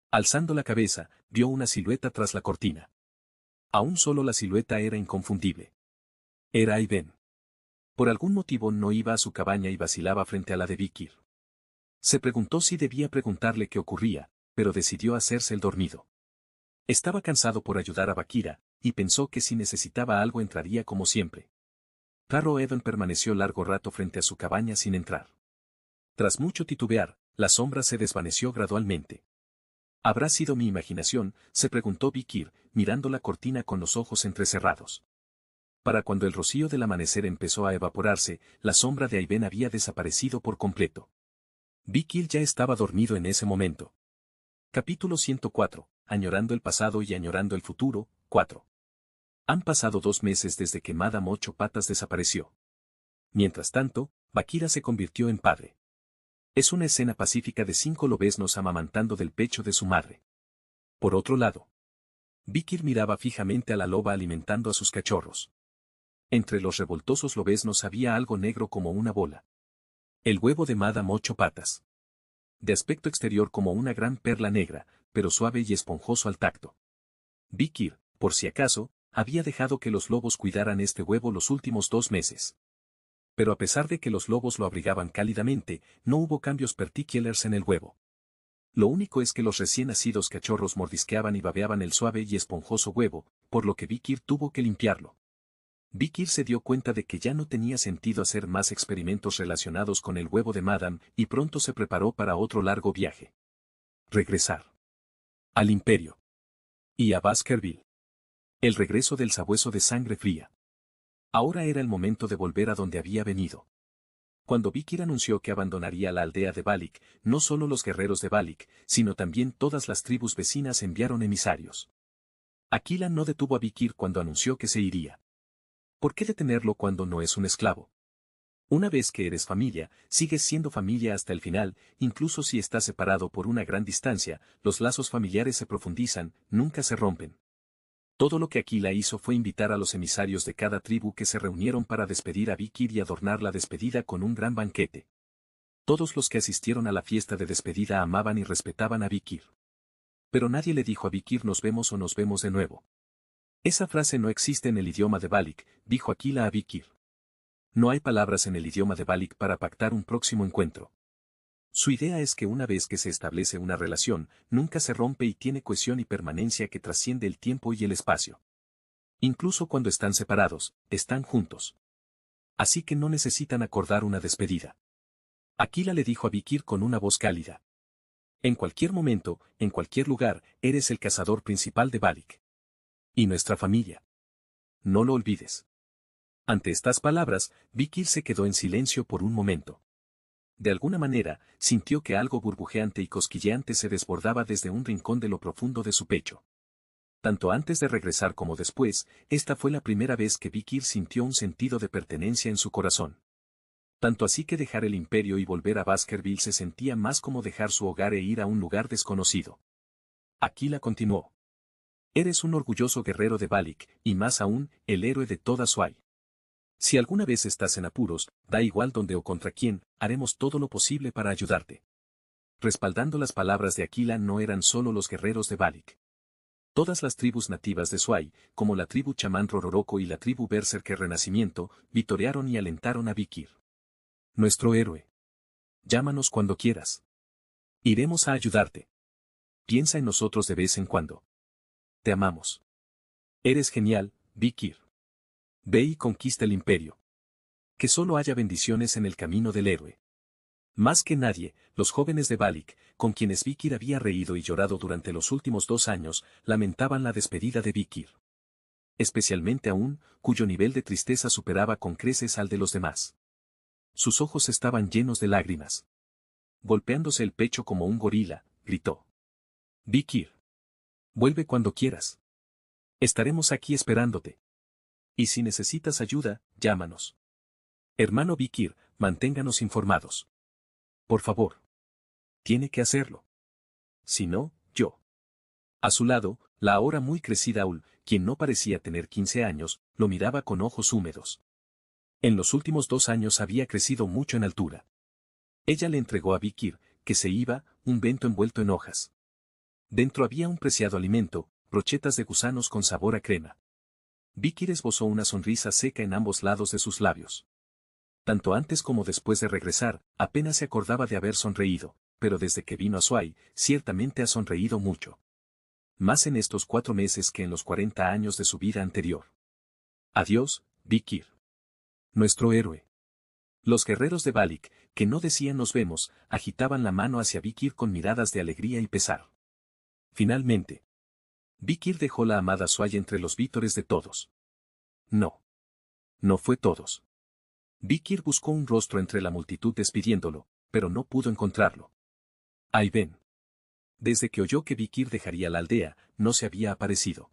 Alzando la cabeza, vio una silueta tras la cortina. Aún solo la silueta era inconfundible. Era Ayben. Por algún motivo no iba a su cabaña y vacilaba frente a la de Vikir. Se preguntó si debía preguntarle qué ocurría, pero decidió hacerse el dormido. Estaba cansado por ayudar a Bakira, y pensó que si necesitaba algo entraría como siempre. Carro Eden permaneció largo rato frente a su cabaña sin entrar. Tras mucho titubear, la sombra se desvaneció gradualmente. ¿Habrá sido mi imaginación?, se preguntó Vikir, mirando la cortina con los ojos entrecerrados. Para cuando el rocío del amanecer empezó a evaporarse, la sombra de Ayben había desaparecido por completo. Vikir ya estaba dormido en ese momento. Capítulo 104. Añorando el pasado y añorando el futuro, 4. Han pasado 2 meses desde que Madame Ocho Patas desapareció. Mientras tanto, Bakira se convirtió en padre. Es una escena pacífica de 5 lobeznos amamantando del pecho de su madre. Por otro lado, Vikir miraba fijamente a la loba alimentando a sus cachorros. Entre los revoltosos lobeznos había algo negro como una bola. El huevo de Madame Ocho Patas. De aspecto exterior como una gran perla negra, pero suave y esponjoso al tacto. Vikir, por si acaso, había dejado que los lobos cuidaran este huevo los últimos 2 meses. Pero a pesar de que los lobos lo abrigaban cálidamente, no hubo cambios particulares en el huevo. Lo único es que los recién nacidos cachorros mordisqueaban y babeaban el suave y esponjoso huevo, por lo que Vikir tuvo que limpiarlo. Vikir se dio cuenta de que ya no tenía sentido hacer más experimentos relacionados con el huevo de Madame y pronto se preparó para otro largo viaje. Regresar. Al Imperio. Y a Baskerville. El regreso del sabueso de sangre fría. Ahora era el momento de volver a donde había venido. Cuando Vikir anunció que abandonaría la aldea de Balik, no solo los guerreros de Balik, sino también todas las tribus vecinas enviaron emisarios. Aquila no detuvo a Vikir cuando anunció que se iría. ¿Por qué detenerlo cuando no es un esclavo? Una vez que eres familia, sigues siendo familia hasta el final, incluso si estás separado por una gran distancia, los lazos familiares se profundizan, nunca se rompen. Todo lo que Aquila hizo fue invitar a los emisarios de cada tribu que se reunieron para despedir a Vikir y adornar la despedida con un gran banquete. Todos los que asistieron a la fiesta de despedida amaban y respetaban a Vikir. Pero nadie le dijo a Vikir nos vemos o nos vemos de nuevo. Esa frase no existe en el idioma de Balik, dijo Aquila a Vikir. No hay palabras en el idioma de Balik para pactar un próximo encuentro. Su idea es que una vez que se establece una relación, nunca se rompe y tiene cohesión y permanencia que trasciende el tiempo y el espacio. Incluso cuando están separados, están juntos. Así que no necesitan acordar una despedida. Aquila le dijo a Vikir con una voz cálida. En cualquier momento, en cualquier lugar, eres el cazador principal de Balik. Y nuestra familia. No lo olvides. Ante estas palabras, Vikir se quedó en silencio por un momento. De alguna manera, sintió que algo burbujeante y cosquilleante se desbordaba desde un rincón de lo profundo de su pecho. Tanto antes de regresar como después, esta fue la primera vez que Vikir sintió un sentido de pertenencia en su corazón. Tanto así que dejar el imperio y volver a Baskerville se sentía más como dejar su hogar e ir a un lugar desconocido. Aquila continuó. Eres un orgulloso guerrero de Balik, y más aún, el héroe de toda Sway. Si alguna vez estás en apuros, da igual dónde o contra quién, haremos todo lo posible para ayudarte. Respaldando las palabras de Aquila no eran solo los guerreros de Balik. Todas las tribus nativas de Sway, como la tribu chamán Rororoco y la tribu Berserker Renacimiento, vitorearon y alentaron a Vikir. Nuestro héroe. Llámanos cuando quieras. Iremos a ayudarte. Piensa en nosotros de vez en cuando. Te amamos. Eres genial, Vikir. Ve y conquista el imperio. Que solo haya bendiciones en el camino del héroe. Más que nadie, los jóvenes de Balik, con quienes Vikir había reído y llorado durante los últimos 2 años, lamentaban la despedida de Vikir. Especialmente aún, cuyo nivel de tristeza superaba con creces al de los demás. Sus ojos estaban llenos de lágrimas. Golpeándose el pecho como un gorila, gritó. Vikir. Vuelve cuando quieras. Estaremos aquí esperándote. Y si necesitas ayuda, llámanos. Hermano Vikir, manténganos informados. Por favor. Tiene que hacerlo. Si no, yo. A su lado, la ahora muy crecida Ul, quien no parecía tener 15 años, lo miraba con ojos húmedos. En los últimos 2 años había crecido mucho en altura. Ella le entregó a Vikir, que se iba, un bento envuelto en hojas. Dentro había un preciado alimento, brochetas de gusanos con sabor a crema. Vikir esbozó una sonrisa seca en ambos lados de sus labios. Tanto antes como después de regresar, apenas se acordaba de haber sonreído, pero desde que vino a Sway, ciertamente ha sonreído mucho. Más en estos 4 meses que en los 40 años de su vida anterior. Adiós, Vikir. Nuestro héroe. Los guerreros de Balik, que no decían nos vemos, agitaban la mano hacia Vikir con miradas de alegría y pesar. Finalmente. Vikir dejó la amada Sway entre los vítores de todos. No. No fue todos. Vikir buscó un rostro entre la multitud despidiéndolo, pero no pudo encontrarlo. Ahí ven. Desde que oyó que Vikir dejaría la aldea, no se había aparecido.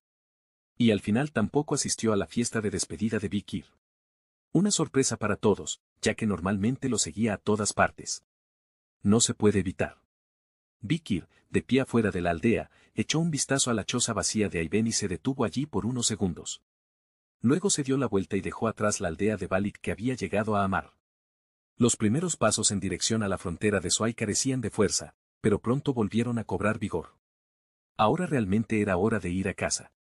Y al final tampoco asistió a la fiesta de despedida de Vikir. Una sorpresa para todos, ya que normalmente lo seguía a todas partes. No se puede evitar. Vikir, de pie afuera de la aldea, echó un vistazo a la choza vacía de Aiben y se detuvo allí por unos segundos. Luego se dio la vuelta y dejó atrás la aldea de Balik que había llegado a amar. Los primeros pasos en dirección a la frontera de Sway carecían de fuerza, pero pronto volvieron a cobrar vigor. Ahora realmente era hora de ir a casa.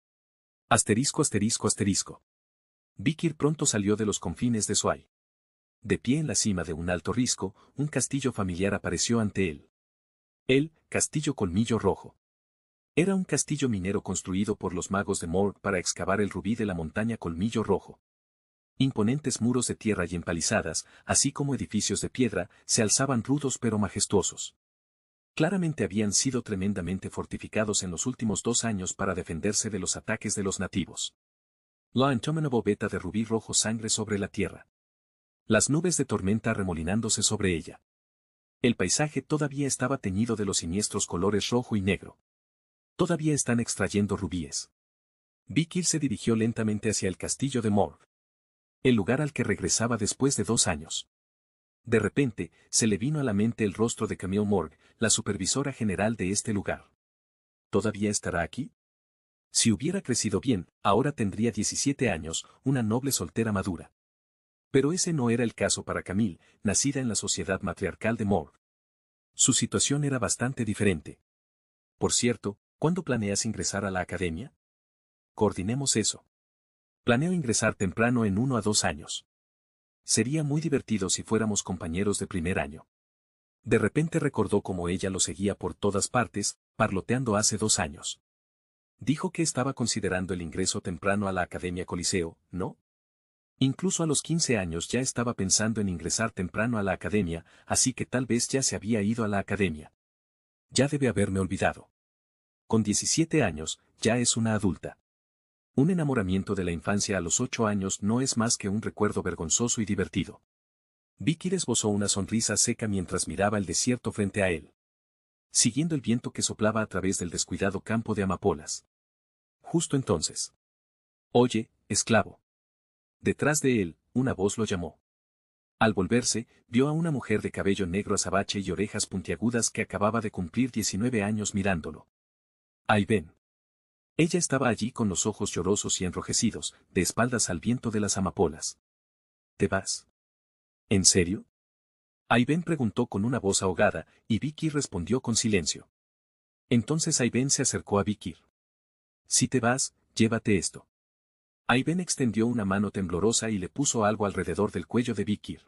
Asterisco asterisco asterisco. Vikir pronto salió de los confines de Sway. De pie en la cima de un alto risco, un castillo familiar apareció ante él. El Castillo Colmillo Rojo. Era un castillo minero construido por los magos de Morg para excavar el rubí de la montaña Colmillo Rojo. Imponentes muros de tierra y empalizadas, así como edificios de piedra, se alzaban rudos pero majestuosos. Claramente habían sido tremendamente fortificados en los últimos 2 años para defenderse de los ataques de los nativos. La intominable veta de rubí rojo sangre sobre la tierra. Las nubes de tormenta arremolinándose sobre ella. El paisaje todavía estaba teñido de los siniestros colores rojo y negro. Todavía están extrayendo rubíes. Vikir se dirigió lentamente hacia el castillo de Morg. El lugar al que regresaba después de 2 años. De repente, se le vino a la mente el rostro de Camille Morgue, la supervisora general de este lugar. ¿Todavía estará aquí? Si hubiera crecido bien, ahora tendría 17 años, una noble soltera madura. Pero ese no era el caso para Camille, nacida en la sociedad matriarcal de Morgue. Su situación era bastante diferente. Por cierto, ¿cuándo planeas ingresar a la academia? Coordinemos eso. Planeo ingresar temprano en 1 a 2 años. Sería muy divertido si fuéramos compañeros de primer año. De repente recordó cómo ella lo seguía por todas partes, parloteando hace 2 años. Dijo que estaba considerando el ingreso temprano a la Academia Coliseo, ¿no? Incluso a los 15 años ya estaba pensando en ingresar temprano a la academia, así que tal vez ya se había ido a la academia. Ya debe haberme olvidado. Con 17 años, ya es una adulta. Un enamoramiento de la infancia a los 8 años no es más que un recuerdo vergonzoso y divertido. Vicky esbozó una sonrisa seca mientras miraba el desierto frente a él. Siguiendo el viento que soplaba a través del descuidado campo de amapolas. Justo entonces. Oye, esclavo. Detrás de él, una voz lo llamó. Al volverse, vio a una mujer de cabello negro azabache y orejas puntiagudas que acababa de cumplir 19 años mirándolo. Ahí ven. Ella estaba allí con los ojos llorosos y enrojecidos, de espaldas al viento de las amapolas. ¿Te vas? ¿En serio? Aiben preguntó con una voz ahogada, y Vicky respondió con silencio. Entonces Aiben se acercó a Vicky. Si te vas, llévate esto. Aiben extendió una mano temblorosa y le puso algo alrededor del cuello de Vicky.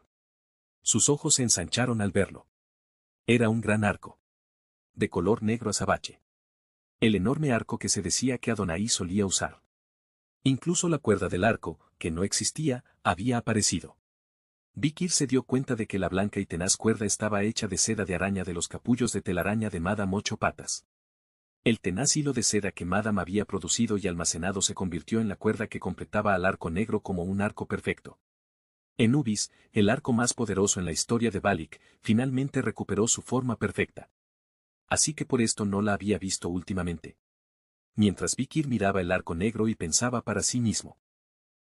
Sus ojos se ensancharon al verlo. Era un gran arco. De color negro azabache. El enorme arco que se decía que Adonai solía usar. Incluso la cuerda del arco, que no existía, había aparecido. Vicky se dio cuenta de que la blanca y tenaz cuerda estaba hecha de seda de araña de los capullos de telaraña de Madame Ocho Patas. El tenaz hilo de seda que Madame había producido y almacenado se convirtió en la cuerda que completaba al arco negro como un arco perfecto. Anubis, el arco más poderoso en la historia de Balik, finalmente recuperó su forma perfecta. Así que por esto no la había visto últimamente. Mientras Vicky miraba el arco negro y pensaba para sí mismo.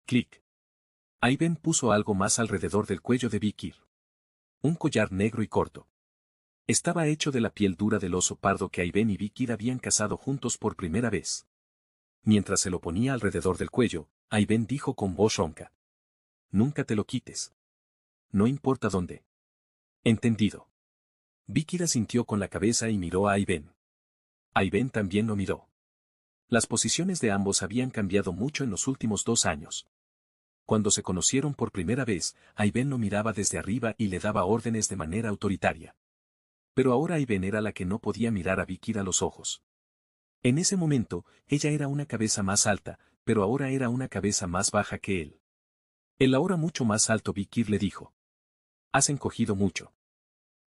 Clic. Aiben puso algo más alrededor del cuello de Vicky. Un collar negro y corto. Estaba hecho de la piel dura del oso pardo que Aiben y Vicky habían cazado juntos por primera vez. Mientras se lo ponía alrededor del cuello, Aiben dijo con voz ronca. Nunca te lo quites. No importa dónde. Entendido. Vicky asintió con la cabeza y miró a Aiben. Aiben también lo miró. Las posiciones de ambos habían cambiado mucho en los últimos 2 años. Cuando se conocieron por primera vez, Aiben lo miraba desde arriba y le daba órdenes de manera autoritaria. Pero ahora Aiben era la que no podía mirar a Vicky a los ojos. En ese momento, ella era una cabeza más alta, pero ahora era una cabeza más baja que él. El ahora mucho más alto Vicky le dijo. Has encogido mucho.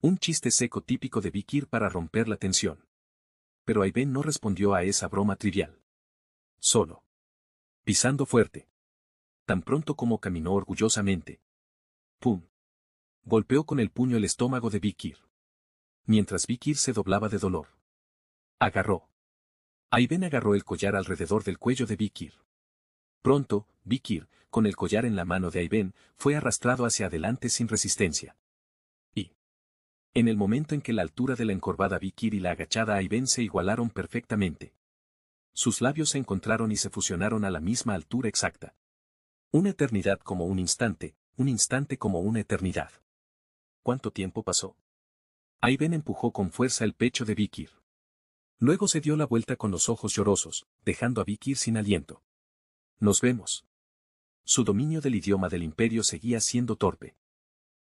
Un chiste seco típico de Vicky para romper la tensión. Pero Aiben no respondió a esa broma trivial. Solo. Pisando fuerte. Tan pronto como caminó orgullosamente. ¡Pum! Golpeó con el puño el estómago de Vicky. Mientras Vicky se doblaba de dolor. Agarró. Aiben agarró el collar alrededor del cuello de Vicky. Pronto, Vicky, con el collar en la mano de Aiben, fue arrastrado hacia adelante sin resistencia. Y en el momento en que la altura de la encorvada Vicky y la agachada Aiben se igualaron perfectamente. Sus labios se encontraron y se fusionaron a la misma altura exacta. Una eternidad como un instante como una eternidad. ¿Cuánto tiempo pasó? Aiben empujó con fuerza el pecho de Vicky. Luego se dio la vuelta con los ojos llorosos, dejando a Vicky sin aliento. Nos vemos. Su dominio del idioma del imperio seguía siendo torpe.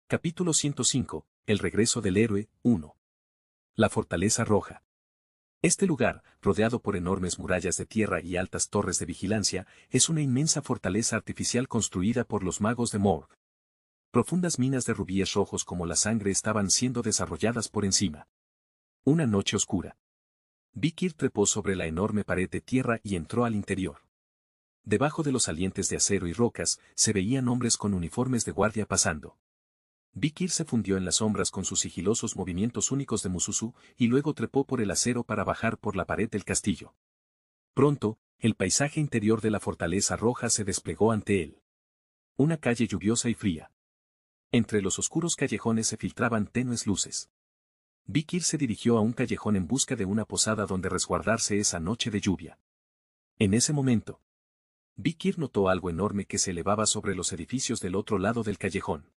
Capítulo 105, El regreso del héroe, 1. La fortaleza roja. Este lugar, rodeado por enormes murallas de tierra y altas torres de vigilancia, es una inmensa fortaleza artificial construida por los magos de Morgue. Profundas minas de rubíes rojos como la sangre estaban siendo desarrolladas por encima. Una noche oscura. Vicky trepó sobre la enorme pared de tierra y entró al interior. Debajo de los salientes de acero y rocas, se veían hombres con uniformes de guardia pasando. Vicky se fundió en las sombras con sus sigilosos movimientos únicos de Mususu, y luego trepó por el acero para bajar por la pared del castillo. Pronto, el paisaje interior de la fortaleza roja se desplegó ante él. Una calle lluviosa y fría. Entre los oscuros callejones se filtraban tenues luces. Vikir se dirigió a un callejón en busca de una posada donde resguardarse esa noche de lluvia. En ese momento, Vikir notó algo enorme que se elevaba sobre los edificios del otro lado del callejón.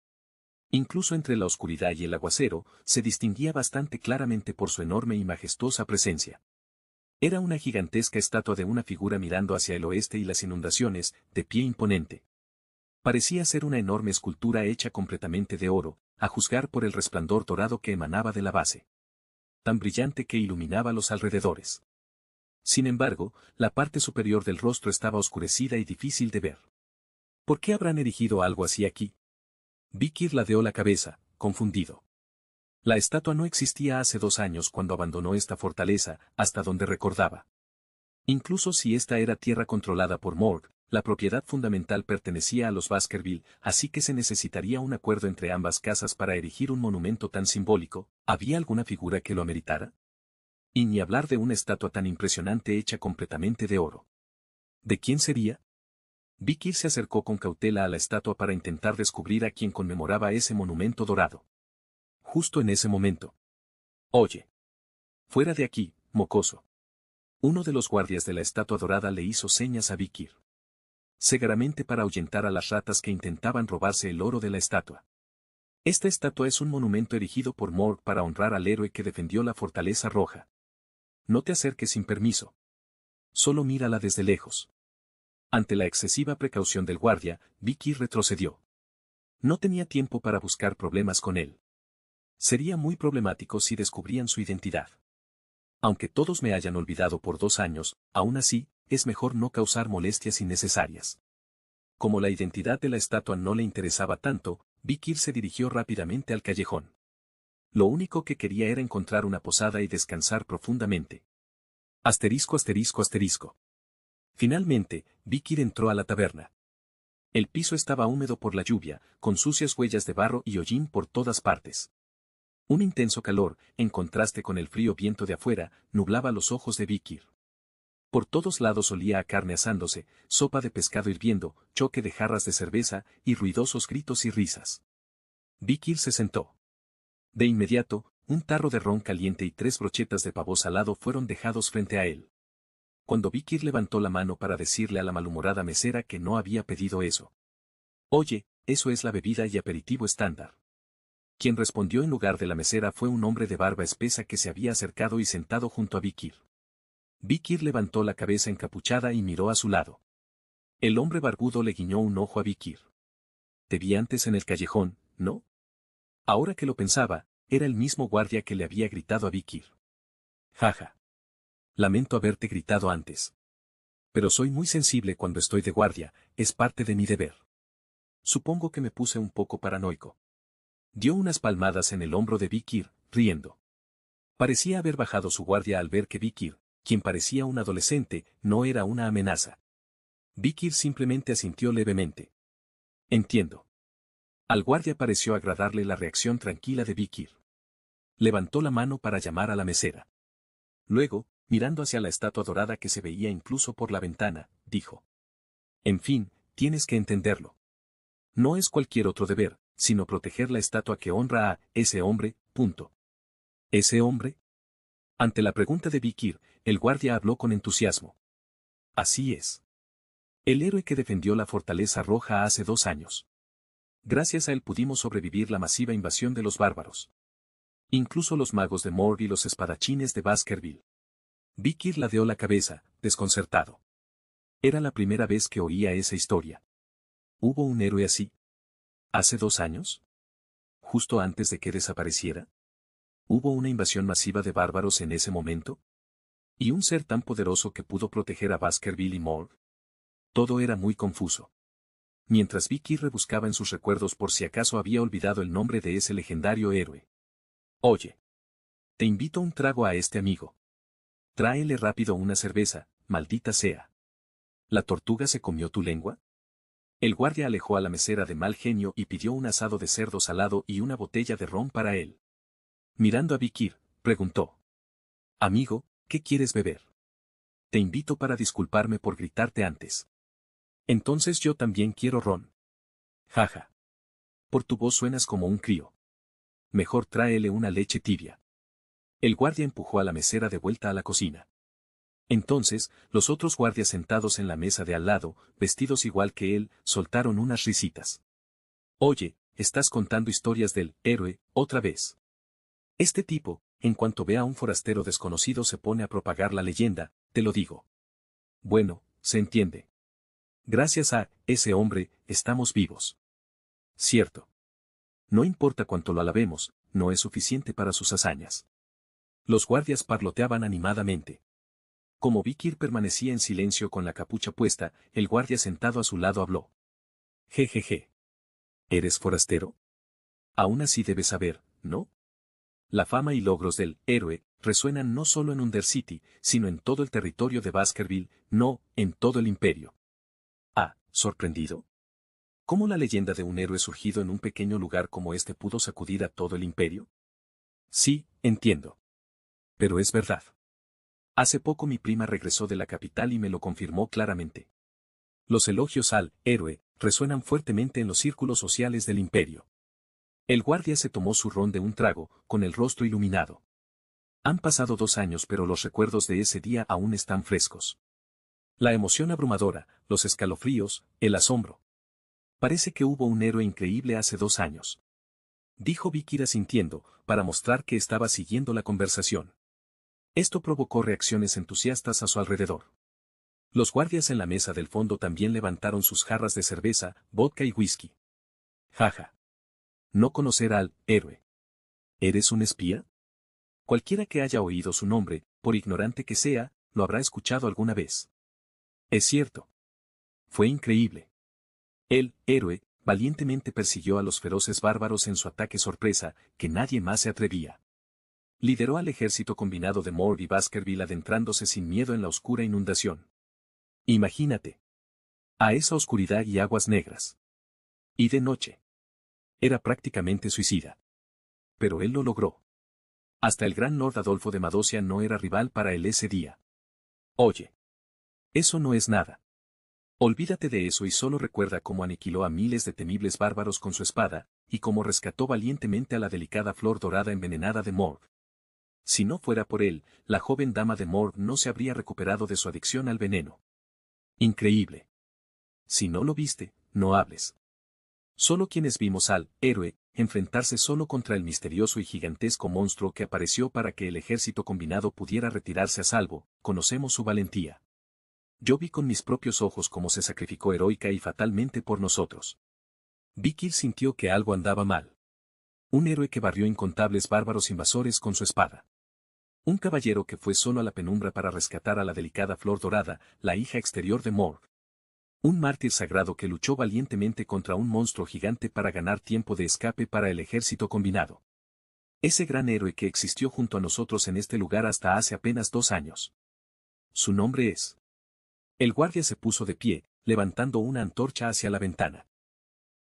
Incluso entre la oscuridad y el aguacero, se distinguía bastante claramente por su enorme y majestuosa presencia. Era una gigantesca estatua de una figura mirando hacia el oeste y las inundaciones, de pie imponente. Parecía ser una enorme escultura hecha completamente de oro, a juzgar por el resplandor dorado que emanaba de la base. Tan brillante que iluminaba los alrededores. Sin embargo, la parte superior del rostro estaba oscurecida y difícil de ver. ¿Por qué habrán erigido algo así aquí? Vikir ladeó la cabeza, confundido. La estatua no existía hace 2 años cuando abandonó esta fortaleza, hasta donde recordaba. Incluso si esta era tierra controlada por Morg, la propiedad fundamental pertenecía a los Baskerville, así que se necesitaría un acuerdo entre ambas casas para erigir un monumento tan simbólico. ¿Había alguna figura que lo ameritara? Y ni hablar de una estatua tan impresionante hecha completamente de oro. ¿De quién sería? Vikir se acercó con cautela a la estatua para intentar descubrir a quién conmemoraba ese monumento dorado. Justo en ese momento. Oye. Fuera de aquí, mocoso. Uno de los guardias de la estatua dorada le hizo señas a Vikir. Seguramente para ahuyentar a las ratas que intentaban robarse el oro de la estatua. Esta estatua es un monumento erigido por Morg para honrar al héroe que defendió la Fortaleza Roja. No te acerques sin permiso. Solo mírala desde lejos. Ante la excesiva precaución del guardia, Vikir retrocedió. No tenía tiempo para buscar problemas con él. Sería muy problemático si descubrían su identidad. Aunque todos me hayan olvidado por 2 años, aún así, es mejor no causar molestias innecesarias. Como la identidad de la estatua no le interesaba tanto, Vikir se dirigió rápidamente al callejón. Lo único que quería era encontrar una posada y descansar profundamente. Asterisco asterisco asterisco. Finalmente, Vikir entró a la taberna. El piso estaba húmedo por la lluvia, con sucias huellas de barro y hollín por todas partes. Un intenso calor, en contraste con el frío viento de afuera, nublaba los ojos de Vikir. Por todos lados olía a carne asándose, sopa de pescado hirviendo, choque de jarras de cerveza, y ruidosos gritos y risas. Vikir se sentó. De inmediato, un tarro de ron caliente y 3 brochetas de pavo salado fueron dejados frente a él. Cuando Vikir levantó la mano para decirle a la malhumorada mesera que no había pedido eso. Oye, eso es la bebida y aperitivo estándar. Quien respondió en lugar de la mesera fue un hombre de barba espesa que se había acercado y sentado junto a Vikir. Vikir levantó la cabeza encapuchada y miró a su lado. El hombre barbudo le guiñó un ojo a Vikir. Te vi antes en el callejón, ¿no? Ahora que lo pensaba, era el mismo guardia que le había gritado a Vikir. Jaja. Lamento haberte gritado antes. Pero soy muy sensible cuando estoy de guardia, es parte de mi deber. Supongo que me puse un poco paranoico. Dio unas palmadas en el hombro de Vikir, riendo. Parecía haber bajado su guardia al ver que Vikir, quien parecía un adolescente, no era una amenaza. Vikir simplemente asintió levemente. Entiendo. Al guardia pareció agradarle la reacción tranquila de Vikir. Levantó la mano para llamar a la mesera. Luego, mirando hacia la estatua dorada que se veía incluso por la ventana, dijo. En fin, tienes que entenderlo. No es cualquier otro deber, sino proteger la estatua que honra a ese hombre, punto. ¿Ese hombre? Ante la pregunta de Vikir, el guardia habló con entusiasmo. Así es. El héroe que defendió la Fortaleza Roja hace 2 años. Gracias a él pudimos sobrevivir la masiva invasión de los bárbaros. Incluso los magos de Morg y los espadachines de Baskerville. Vikir ladeó la cabeza, desconcertado. Era la primera vez que oía esa historia. ¿Hubo un héroe así? ¿Hace 2 años? ¿Justo antes de que desapareciera? ¿Hubo una invasión masiva de bárbaros en ese momento? ¿Y un ser tan poderoso que pudo proteger a Baskerville y Morg? Todo era muy confuso. Mientras Vikir rebuscaba en sus recuerdos por si acaso había olvidado el nombre de ese legendario héroe. Oye. Te invito un trago a este amigo. Tráele rápido una cerveza, maldita sea. ¿La tortuga se comió tu lengua? El guardia alejó a la mesera de mal genio y pidió un asado de cerdo salado y una botella de ron para él. Mirando a Vikir, preguntó. Amigo, ¿qué quieres beber? Te invito para disculparme por gritarte antes. Entonces yo también quiero ron. Jaja. Por tu voz suenas como un crío. Mejor tráele una leche tibia. El guardia empujó a la mesera de vuelta a la cocina. Entonces, los otros guardias sentados en la mesa de al lado, vestidos igual que él, soltaron unas risitas. Oye, estás contando historias del héroe, otra vez. Este tipo, en cuanto ve a un forastero desconocido se pone a propagar la leyenda, te lo digo. Bueno, se entiende. Gracias a ese hombre, estamos vivos. Cierto. No importa cuánto lo alabemos, no es suficiente para sus hazañas. Los guardias parloteaban animadamente. Como Vikir permanecía en silencio con la capucha puesta, el guardia sentado a su lado habló. Jejeje. ¿Eres forastero? Aún así debes saber, ¿no? La fama y logros del héroe resuenan no solo en Undercity, sino en todo el territorio de Baskerville, no, en todo el imperio. Ah, ¿sorprendido? ¿Cómo la leyenda de un héroe surgido en un pequeño lugar como este pudo sacudir a todo el imperio? Sí, entiendo. Pero es verdad. Hace poco mi prima regresó de la capital y me lo confirmó claramente. Los elogios al héroe resuenan fuertemente en los círculos sociales del imperio. El guardia se tomó su ron de un trago, con el rostro iluminado. Han pasado 2 años pero los recuerdos de ese día aún están frescos. La emoción abrumadora, los escalofríos, el asombro. Parece que hubo un héroe increíble hace 2 años. Dijo Vikir asintiendo, para mostrar que estaba siguiendo la conversación. Esto provocó reacciones entusiastas a su alrededor. Los guardias en la mesa del fondo también levantaron sus jarras de cerveza, vodka y whisky. Jaja. No conocer al héroe. ¿Eres un espía? Cualquiera que haya oído su nombre, por ignorante que sea, lo habrá escuchado alguna vez. Es cierto. Fue increíble. El héroe valientemente persiguió a los feroces bárbaros en su ataque sorpresa, que nadie más se atrevía. Lideró al ejército combinado de Morv y Baskerville adentrándose sin miedo en la oscura inundación. Imagínate. A esa oscuridad y aguas negras. Y de noche. Era prácticamente suicida. Pero él lo logró. Hasta el gran Lord Adolfo de Madosia no era rival para él ese día. Oye. Eso no es nada. Olvídate de eso y solo recuerda cómo aniquiló a miles de temibles bárbaros con su espada, y cómo rescató valientemente a la delicada flor dorada envenenada de Morv. Si no fuera por él, la joven dama de Morv no se habría recuperado de su adicción al veneno. Increíble. Si no lo viste, no hables. Solo quienes vimos al héroe enfrentarse solo contra el misterioso y gigantesco monstruo que apareció para que el ejército combinado pudiera retirarse a salvo, conocemos su valentía. Yo vi con mis propios ojos cómo se sacrificó heroica y fatalmente por nosotros. Vikir sintió que algo andaba mal. Un héroe que barrió incontables bárbaros invasores con su espada. Un caballero que fue solo a la penumbra para rescatar a la delicada flor dorada, la hija exterior de Morv. Un mártir sagrado que luchó valientemente contra un monstruo gigante para ganar tiempo de escape para el ejército combinado. Ese gran héroe que existió junto a nosotros en este lugar hasta hace apenas 2 años. Su nombre es... El guardia se puso de pie, levantando una antorcha hacia la ventana.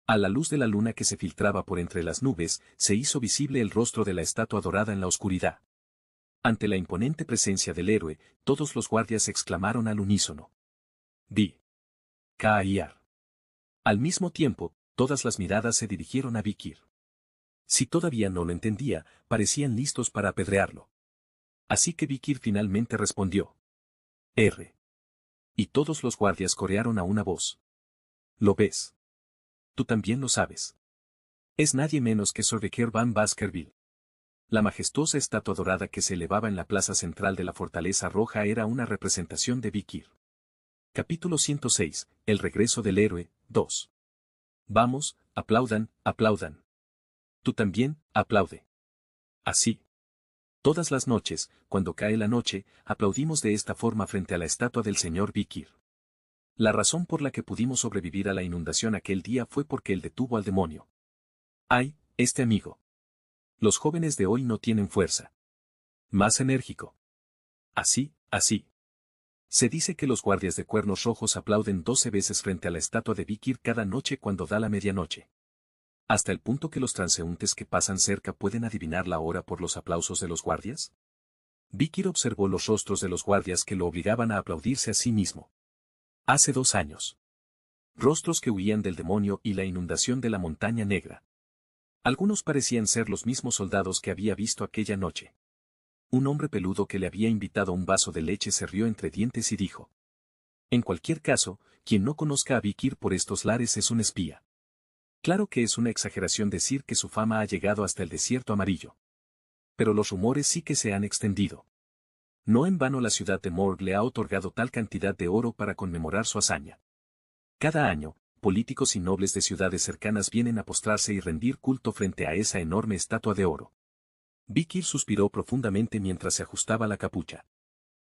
A la luz de la luna que se filtraba por entre las nubes, se hizo visible el rostro de la estatua dorada en la oscuridad. Ante la imponente presencia del héroe, todos los guardias exclamaron al unísono. Vi. K.I.R. Al mismo tiempo, todas las miradas se dirigieron a Vikir. Si todavía no lo entendía, parecían listos para apedrearlo. Así que Vikir finalmente respondió. R. Y todos los guardias corearon a una voz. ¿Lo ves? Tú también lo sabes. Es nadie menos que Sir Vikir van Baskerville. La majestuosa estatua dorada que se elevaba en la plaza central de la Fortaleza Roja era una representación de Vikir. Capítulo 106, El regreso del héroe, 2. Vamos, aplaudan, aplaudan. Tú también, aplaude. Así. Todas las noches, cuando cae la noche, aplaudimos de esta forma frente a la estatua del señor Vikir. La razón por la que pudimos sobrevivir a la inundación aquel día fue porque él detuvo al demonio. ¡Ay, este amigo! Los jóvenes de hoy no tienen fuerza. Más enérgico. Así, así. Se dice que los guardias de cuernos rojos aplauden 12 veces frente a la estatua de Vikir cada noche cuando da la medianoche. Hasta el punto que los transeúntes que pasan cerca pueden adivinar la hora por los aplausos de los guardias. Vikir observó los rostros de los guardias que lo obligaban a aplaudirse a sí mismo. Hace 2 años. Rostros que huían del demonio y la inundación de la montaña negra. Algunos parecían ser los mismos soldados que había visto aquella noche. Un hombre peludo que le había invitado un vaso de leche se rió entre dientes y dijo: en cualquier caso, quien no conozca a Vikir por estos lares es un espía. Claro que es una exageración decir que su fama ha llegado hasta el desierto amarillo. Pero los rumores sí que se han extendido. No en vano la ciudad de Morg le ha otorgado tal cantidad de oro para conmemorar su hazaña. Cada año, políticos y nobles de ciudades cercanas vienen a postrarse y rendir culto frente a esa enorme estatua de oro. Vikir suspiró profundamente mientras se ajustaba la capucha.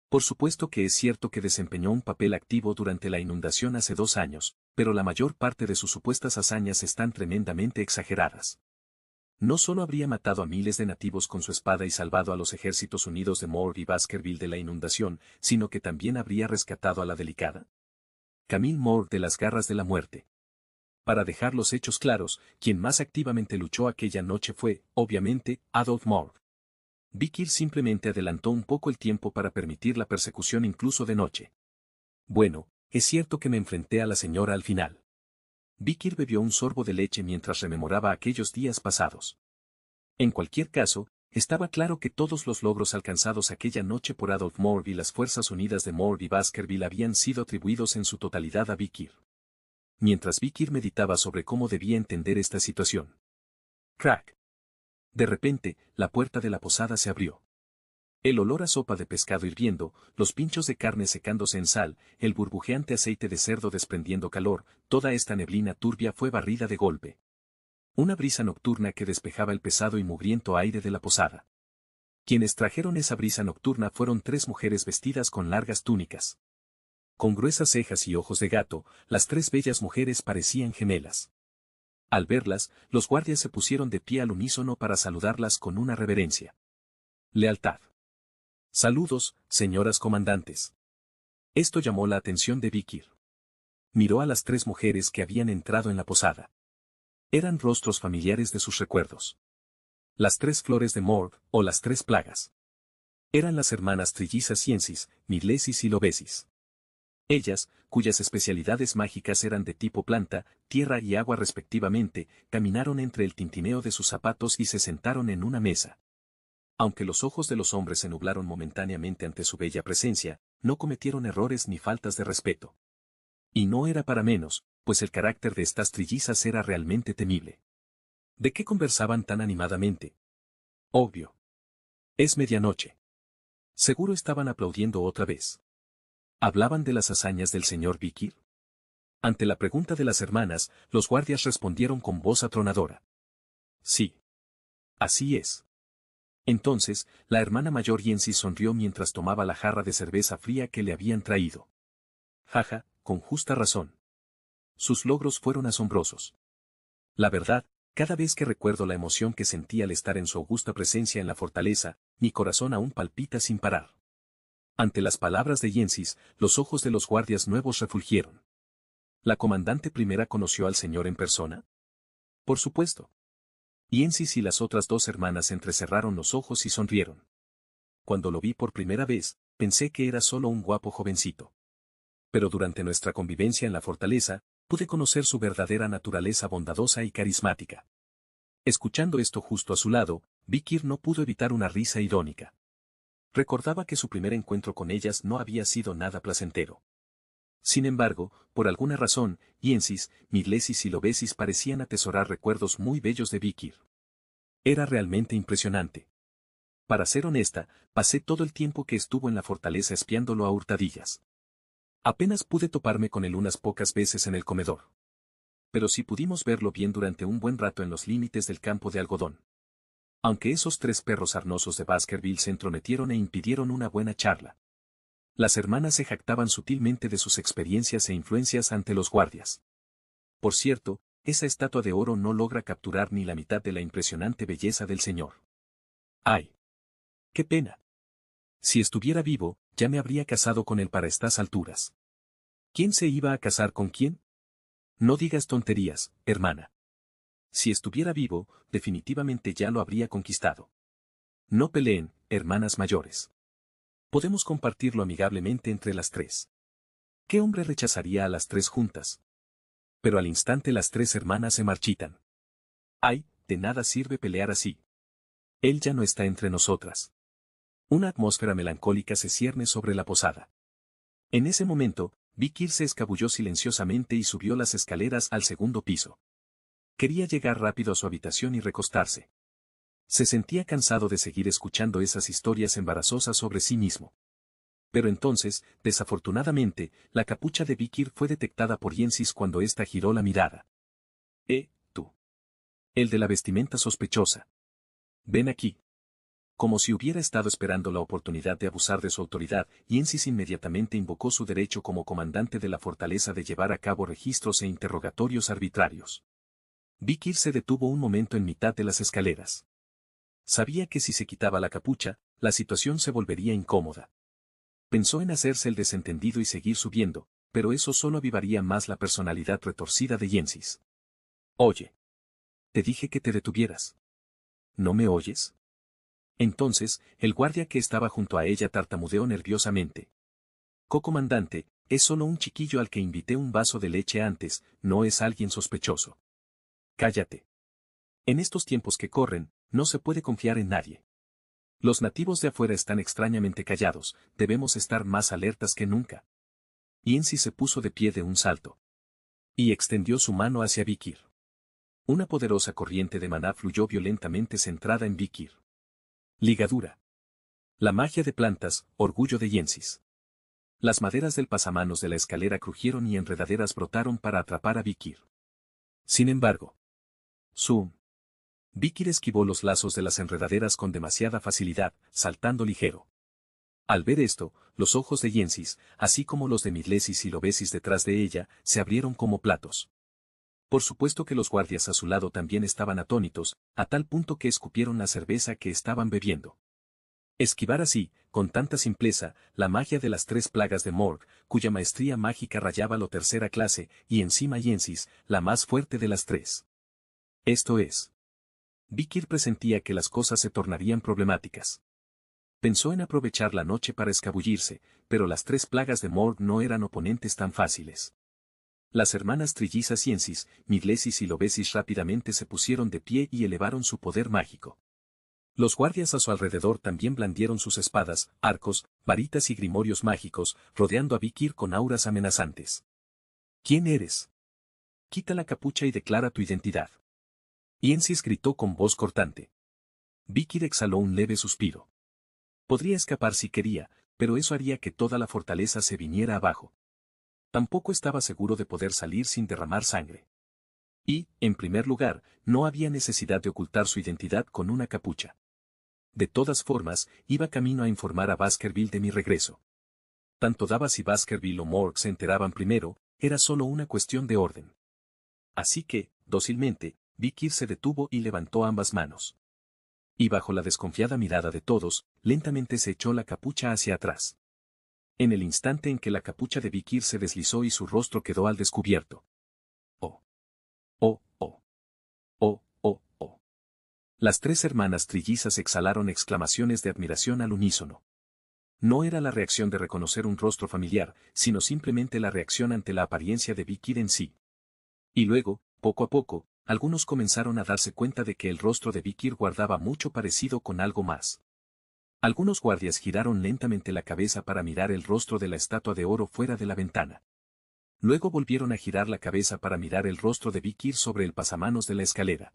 Por supuesto que es cierto que desempeñó un papel activo durante la inundación hace 2 años, pero la mayor parte de sus supuestas hazañas están tremendamente exageradas. No solo habría matado a miles de nativos con su espada y salvado a los ejércitos unidos de Morg y Baskerville de la inundación, sino que también habría rescatado a la delicada Camille Morg de las garras de la muerte. Para dejar los hechos claros, quien más activamente luchó aquella noche fue, obviamente, Adolf Morg. Vikir simplemente adelantó un poco el tiempo para permitir la persecución incluso de noche. Bueno, es cierto que me enfrenté a la señora al final. Vikir bebió un sorbo de leche mientras rememoraba aquellos días pasados. En cualquier caso, estaba claro que todos los logros alcanzados aquella noche por Adolf Morg y las Fuerzas Unidas de Morg y Baskerville habían sido atribuidos en su totalidad a Vikir. Mientras Vikir meditaba sobre cómo debía entender esta situación. Crack. De repente, la puerta de la posada se abrió. El olor a sopa de pescado hirviendo, los pinchos de carne secándose en sal, el burbujeante aceite de cerdo desprendiendo calor, toda esta neblina turbia fue barrida de golpe. Una brisa nocturna que despejaba el pesado y mugriento aire de la posada. Quienes trajeron esa brisa nocturna fueron 3 mujeres vestidas con largas túnicas. Con gruesas cejas y ojos de gato, las 3 bellas mujeres parecían gemelas. Al verlas, los guardias se pusieron de pie al unísono para saludarlas con una reverencia. Lealtad. Saludos, señoras comandantes. Esto llamó la atención de Vikir. Miró a las 3 mujeres que habían entrado en la posada. Eran rostros familiares de sus recuerdos. Las 3 flores de Morg, o las 3 plagas. Eran las hermanas trillizas Ciensis, Midlesis y Lobesis. Ellas, cuyas especialidades mágicas eran de tipo planta, tierra y agua respectivamente, caminaron entre el tintineo de sus zapatos y se sentaron en una mesa. Aunque los ojos de los hombres se nublaron momentáneamente ante su bella presencia, no cometieron errores ni faltas de respeto. Y no era para menos, pues el carácter de estas trillizas era realmente temible. ¿De qué conversaban tan animadamente? Obvio. Es medianoche. Seguro estaban aplaudiendo otra vez. ¿Hablaban de las hazañas del señor Vikir? Ante la pregunta de las hermanas, los guardias respondieron con voz atronadora. Sí. Así es. Entonces, la hermana mayor Yensi sonrió mientras tomaba la jarra de cerveza fría que le habían traído. Jaja, con justa razón. Sus logros fueron asombrosos. La verdad, cada vez que recuerdo la emoción que sentí al estar en su augusta presencia en la fortaleza, mi corazón aún palpita sin parar. Ante las palabras de Yensis, los ojos de los guardias nuevos refulgieron. ¿La comandante primera conoció al señor en persona? Por supuesto. Yensis y las otras 2 hermanas entrecerraron los ojos y sonrieron. Cuando lo vi por primera vez, pensé que era solo un guapo jovencito. Pero durante nuestra convivencia en la fortaleza, pude conocer su verdadera naturaleza bondadosa y carismática. Escuchando esto justo a su lado, Vikir no pudo evitar una risa irónica. Recordaba que su primer encuentro con ellas no había sido nada placentero. Sin embargo, por alguna razón, Yensis, Midlesis y Lobesis parecían atesorar recuerdos muy bellos de Vikir. Era realmente impresionante. Para ser honesta, pasé todo el tiempo que estuvo en la fortaleza espiándolo a hurtadillas. Apenas pude toparme con él unas pocas veces en el comedor. Pero sí pudimos verlo bien durante un buen rato en los límites del campo de algodón. Aunque esos 3 perros arnosos de Baskerville se entrometieron e impidieron una buena charla. Las hermanas se jactaban sutilmente de sus experiencias e influencias ante los guardias. Por cierto, esa estatua de oro no logra capturar ni la mitad de la impresionante belleza del señor. ¡Ay! ¡Qué pena! Si estuviera vivo, ya me habría casado con él para estas alturas. ¿Quién se iba a casar con quién? No digas tonterías, hermana. Si estuviera vivo, definitivamente ya lo habría conquistado. No peleen, hermanas mayores. Podemos compartirlo amigablemente entre las 3. ¿Qué hombre rechazaría a las 3 juntas? Pero al instante las 3 hermanas se marchitan. ¡Ay, de nada sirve pelear así. Él ya no está entre nosotras. Una atmósfera melancólica se cierne sobre la posada. En ese momento, Vikir se escabulló silenciosamente y subió las escaleras al segundo piso. Quería llegar rápido a su habitación y recostarse. Se sentía cansado de seguir escuchando esas historias embarazosas sobre sí mismo. Pero entonces, desafortunadamente, la capucha de Vikir fue detectada por Yensis cuando ésta giró la mirada. Tú. El de la vestimenta sospechosa. Ven aquí. Como si hubiera estado esperando la oportunidad de abusar de su autoridad, Yensis inmediatamente invocó su derecho como comandante de la fortaleza de llevar a cabo registros e interrogatorios arbitrarios. Vikir se detuvo un momento en mitad de las escaleras. Sabía que si se quitaba la capucha, la situación se volvería incómoda. Pensó en hacerse el desentendido y seguir subiendo, pero eso solo avivaría más la personalidad retorcida de Yensis. Oye. Te dije que te detuvieras. ¿No me oyes? Entonces, el guardia que estaba junto a ella tartamudeó nerviosamente. Comandante, es solo un chiquillo al que invité un vaso de leche antes, no es alguien sospechoso. Cállate. En estos tiempos que corren, no se puede confiar en nadie. Los nativos de afuera están extrañamente callados, debemos estar más alertas que nunca. Yensis se puso de pie de un salto. Y extendió su mano hacia Vikir. Una poderosa corriente de maná fluyó violentamente centrada en Vikir. Ligadura. La magia de plantas, orgullo de Yensis. Las maderas del pasamanos de la escalera crujieron y enredaderas brotaron para atrapar a Vikir. Sin embargo, Vikir esquivó los lazos de las enredaderas con demasiada facilidad, saltando ligero. Al ver esto, los ojos de Yensis, así como los de Midlesis y Lobesis detrás de ella, se abrieron como platos. Por supuesto que los guardias a su lado también estaban atónitos, a tal punto que escupieron la cerveza que estaban bebiendo. Esquivar así, con tanta simpleza, la magia de las 3 plagas de Morg, cuya maestría mágica rayaba lo tercera clase, y encima Yensis, la más fuerte de las 3. Esto es. Vikir presentía que las cosas se tornarían problemáticas. Pensó en aprovechar la noche para escabullirse, pero las 3 plagas de Morg no eran oponentes tan fáciles. Las hermanas trillizas Yensis, Midlesis y Lobesis rápidamente se pusieron de pie y elevaron su poder mágico. Los guardias a su alrededor también blandieron sus espadas, arcos, varitas y grimorios mágicos, rodeando a Vikir con auras amenazantes. ¿Quién eres? Quita la capucha y declara tu identidad. Yensis gritó con voz cortante. Vikir exhaló un leve suspiro. Podría escapar si quería, pero eso haría que toda la fortaleza se viniera abajo. Tampoco estaba seguro de poder salir sin derramar sangre. Y, en primer lugar, no había necesidad de ocultar su identidad con una capucha. De todas formas, iba camino a informar a Baskerville de mi regreso. Tanto daba si Baskerville o Morg se enteraban primero, era solo una cuestión de orden. Así que, dócilmente, Vikir se detuvo y levantó ambas manos. Y bajo la desconfiada mirada de todos, lentamente se echó la capucha hacia atrás. En el instante en que la capucha de Vikir se deslizó y su rostro quedó al descubierto. Oh. Oh, oh. Oh, oh, oh. Las 3 hermanas trillizas exhalaron exclamaciones de admiración al unísono. No era la reacción de reconocer un rostro familiar, sino simplemente la reacción ante la apariencia de Vikir en sí. Y luego, poco a poco, algunos comenzaron a darse cuenta de que el rostro de Vikir guardaba mucho parecido con algo más. Algunos guardias giraron lentamente la cabeza para mirar el rostro de la estatua de oro fuera de la ventana. Luego volvieron a girar la cabeza para mirar el rostro de Vikir sobre el pasamanos de la escalera.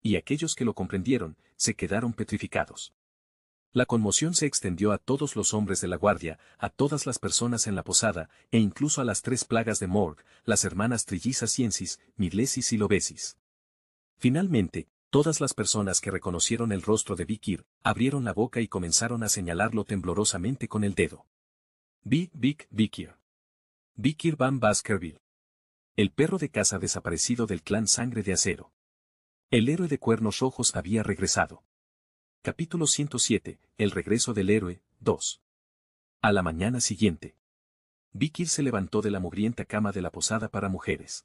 Y aquellos que lo comprendieron, se quedaron petrificados. La conmoción se extendió a todos los hombres de la guardia, a todas las personas en la posada, e incluso a las 3 plagas de Morg, las hermanas trillizas Yensis, Midlesis y Lobesis. Finalmente, todas las personas que reconocieron el rostro de Vikir, abrieron la boca y comenzaron a señalarlo temblorosamente con el dedo. Vikir. Vikir van Baskerville. El perro de caza desaparecido del clan Sangre de Acero. El héroe de cuernos rojos había regresado. Capítulo 107, El regreso del héroe, 2. A la mañana siguiente. Vikir se levantó de la mugrienta cama de la posada para mujeres.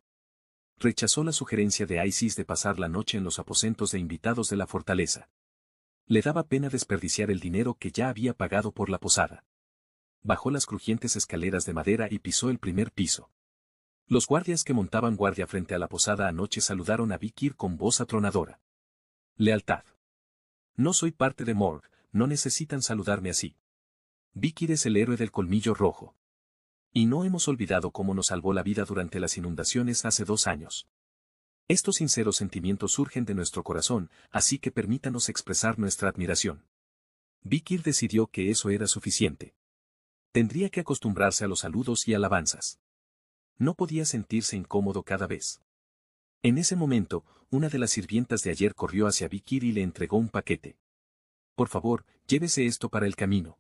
Rechazó la sugerencia de Isis de pasar la noche en los aposentos de invitados de la fortaleza. Le daba pena desperdiciar el dinero que ya había pagado por la posada. Bajó las crujientes escaleras de madera y pisó el primer piso. Los guardias que montaban guardia frente a la posada anoche saludaron a Vikir con voz atronadora. Lealtad. No soy parte de Morg, no necesitan saludarme así. Vikir es el héroe del colmillo rojo. Y no hemos olvidado cómo nos salvó la vida durante las inundaciones hace 2 años. Estos sinceros sentimientos surgen de nuestro corazón, así que permítanos expresar nuestra admiración. Vikir decidió que eso era suficiente. Tendría que acostumbrarse a los saludos y alabanzas. No podía sentirse incómodo cada vez. En ese momento, una de las sirvientas de ayer corrió hacia Vikir y le entregó un paquete. Por favor, llévese esto para el camino.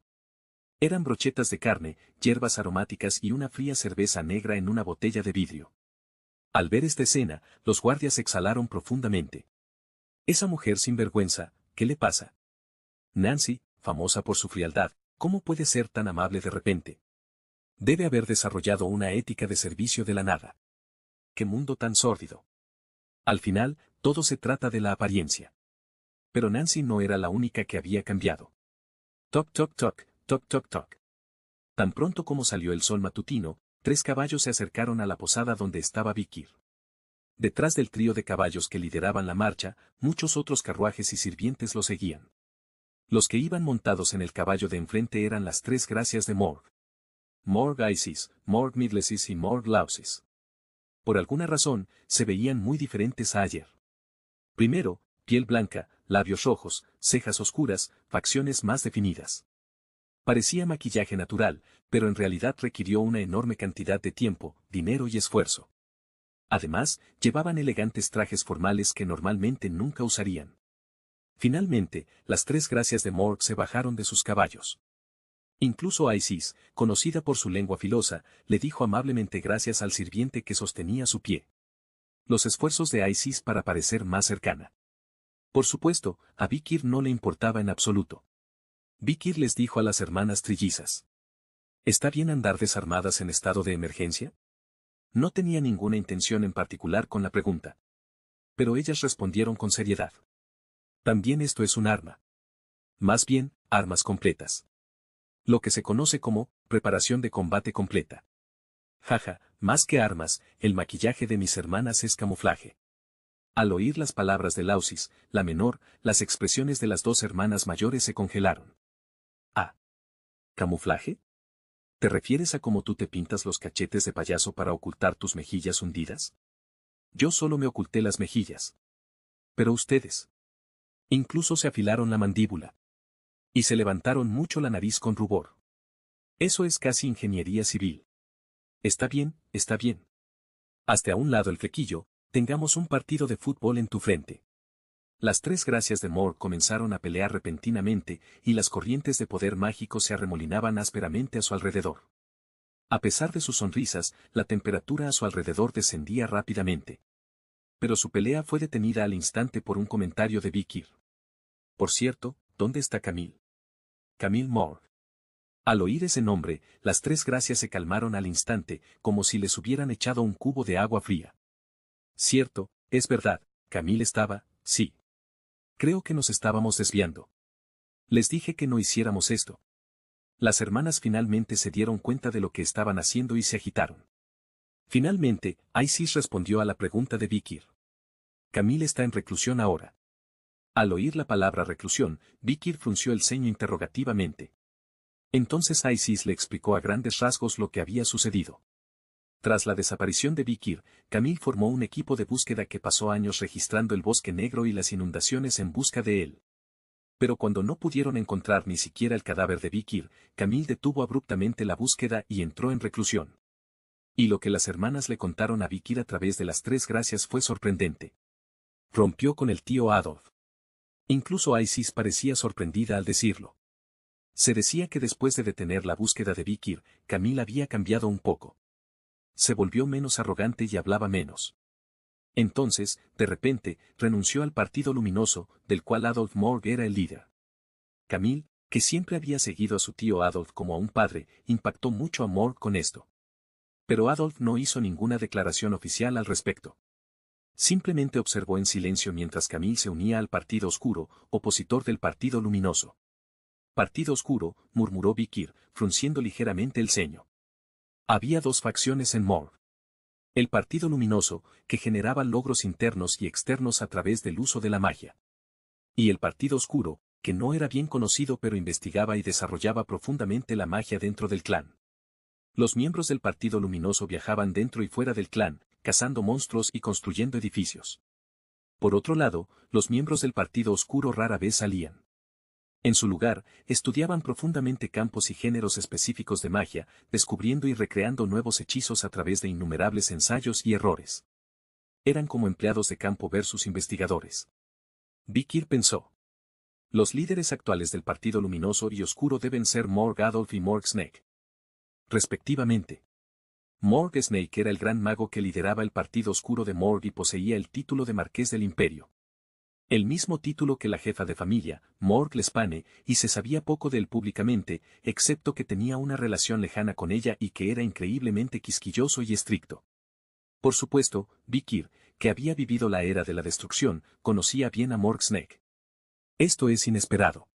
Eran brochetas de carne, hierbas aromáticas y una fría cerveza negra en una botella de vidrio. Al ver esta escena, los guardias exhalaron profundamente. Esa mujer sin vergüenza, ¿qué le pasa? Nancy, famosa por su frialdad, ¿cómo puede ser tan amable de repente? Debe haber desarrollado una ética de servicio de la nada. ¡Qué mundo tan sórdido! Al final, todo se trata de la apariencia. Pero Nancy no era la única que había cambiado. Toc toc toc, toc toc toc. Tan pronto como salió el sol matutino, 3 caballos se acercaron a la posada donde estaba Vikir. Detrás del trío de caballos que lideraban la marcha, muchos otros carruajes y sirvientes lo seguían. Los que iban montados en el caballo de enfrente eran las 3 gracias de Morg. Morg Isis, Morg Midlesis y Morg Lausis. Por alguna razón, se veían muy diferentes a ayer. Primero, piel blanca, labios rojos, cejas oscuras, facciones más definidas. Parecía maquillaje natural, pero en realidad requirió una enorme cantidad de tiempo, dinero y esfuerzo. Además, llevaban elegantes trajes formales que normalmente nunca usarían. Finalmente, las 3 gracias de Morg se bajaron de sus caballos. Incluso Isis, conocida por su lengua filosa, le dijo amablemente gracias al sirviente que sostenía su pie. Los esfuerzos de Isis para parecer más cercana. Por supuesto, a Vikir no le importaba en absoluto. Vikir les dijo a las hermanas trillizas. ¿Está bien andar desarmadas en estado de emergencia? No tenía ninguna intención en particular con la pregunta. Pero ellas respondieron con seriedad. También esto es un arma. Más bien, armas completas. Lo que se conoce como preparación de combate completa. Jaja, más que armas, el maquillaje de mis hermanas es camuflaje. Al oír las palabras de Lausis, la menor, las expresiones de las 2 hermanas mayores se congelaron. Ah. ¿Camuflaje? ¿Te refieres a cómo tú te pintas los cachetes de payaso para ocultar tus mejillas hundidas? Yo solo me oculté las mejillas. Pero ustedes. Incluso se afilaron la mandíbula. Y se levantaron mucho la nariz con rubor. Eso es casi ingeniería civil. Está bien, está bien. Hazte a un lado el flequillo, tengamos un partido de fútbol en tu frente. Las 3 gracias de Morg comenzaron a pelear repentinamente, y las corrientes de poder mágico se arremolinaban ásperamente a su alrededor. A pesar de sus sonrisas, la temperatura a su alrededor descendía rápidamente. Pero su pelea fue detenida al instante por un comentario de Vikir. Por cierto, ¿dónde está Camille? Camille Morg. Al oír ese nombre, las 3 gracias se calmaron al instante, como si les hubieran echado un cubo de agua fría. Cierto, es verdad, Camille estaba, sí. Creo que nos estábamos desviando. Les dije que no hiciéramos esto. Las hermanas finalmente se dieron cuenta de lo que estaban haciendo y se agitaron. Finalmente, Isis respondió a la pregunta de Vikir. Camille está en reclusión ahora. Al oír la palabra reclusión, Vikir frunció el ceño interrogativamente. Entonces Isis le explicó a grandes rasgos lo que había sucedido. Tras la desaparición de Vikir, Camille formó un equipo de búsqueda que pasó años registrando el bosque negro y las inundaciones en busca de él. Pero cuando no pudieron encontrar ni siquiera el cadáver de Vikir, Camille detuvo abruptamente la búsqueda y entró en reclusión. Y lo que las hermanas le contaron a Vikir a través de las 3 gracias fue sorprendente. Rompió con el tío Adolf. Incluso Isis parecía sorprendida al decirlo. Se decía que después de detener la búsqueda de Vikir, Camille había cambiado un poco. Se volvió menos arrogante y hablaba menos. Entonces, de repente, renunció al Partido Luminoso, del cual Adolf Morg era el líder. Camille, que siempre había seguido a su tío Adolf como a un padre, impactó mucho a Morg con esto. Pero Adolf no hizo ninguna declaración oficial al respecto. Simplemente observó en silencio mientras Camille se unía al Partido Oscuro, opositor del Partido Luminoso. Partido Oscuro, murmuró Vikir, frunciendo ligeramente el ceño. Había 2 facciones en Morg. El Partido Luminoso, que generaba logros internos y externos a través del uso de la magia. Y el Partido Oscuro, que no era bien conocido pero investigaba y desarrollaba profundamente la magia dentro del clan. Los miembros del Partido Luminoso viajaban dentro y fuera del clan, cazando monstruos y construyendo edificios. Por otro lado, los miembros del Partido Oscuro rara vez salían. En su lugar, estudiaban profundamente campos y géneros específicos de magia, descubriendo y recreando nuevos hechizos a través de innumerables ensayos y errores. Eran como empleados de campo versus investigadores. Vikir pensó. Los líderes actuales del Partido Luminoso y Oscuro deben ser Morg Adolf y Morg Snake, respectivamente. Morg Snake era el gran mago que lideraba el Partido Oscuro de Morg y poseía el título de Marqués del Imperio. El mismo título que la jefa de familia, Morg Lespane, y se sabía poco de él públicamente, excepto que tenía una relación lejana con ella y que era increíblemente quisquilloso y estricto. Por supuesto, Vikir, que había vivido la era de la destrucción, conocía bien a Morg Snake. Esto es inesperado.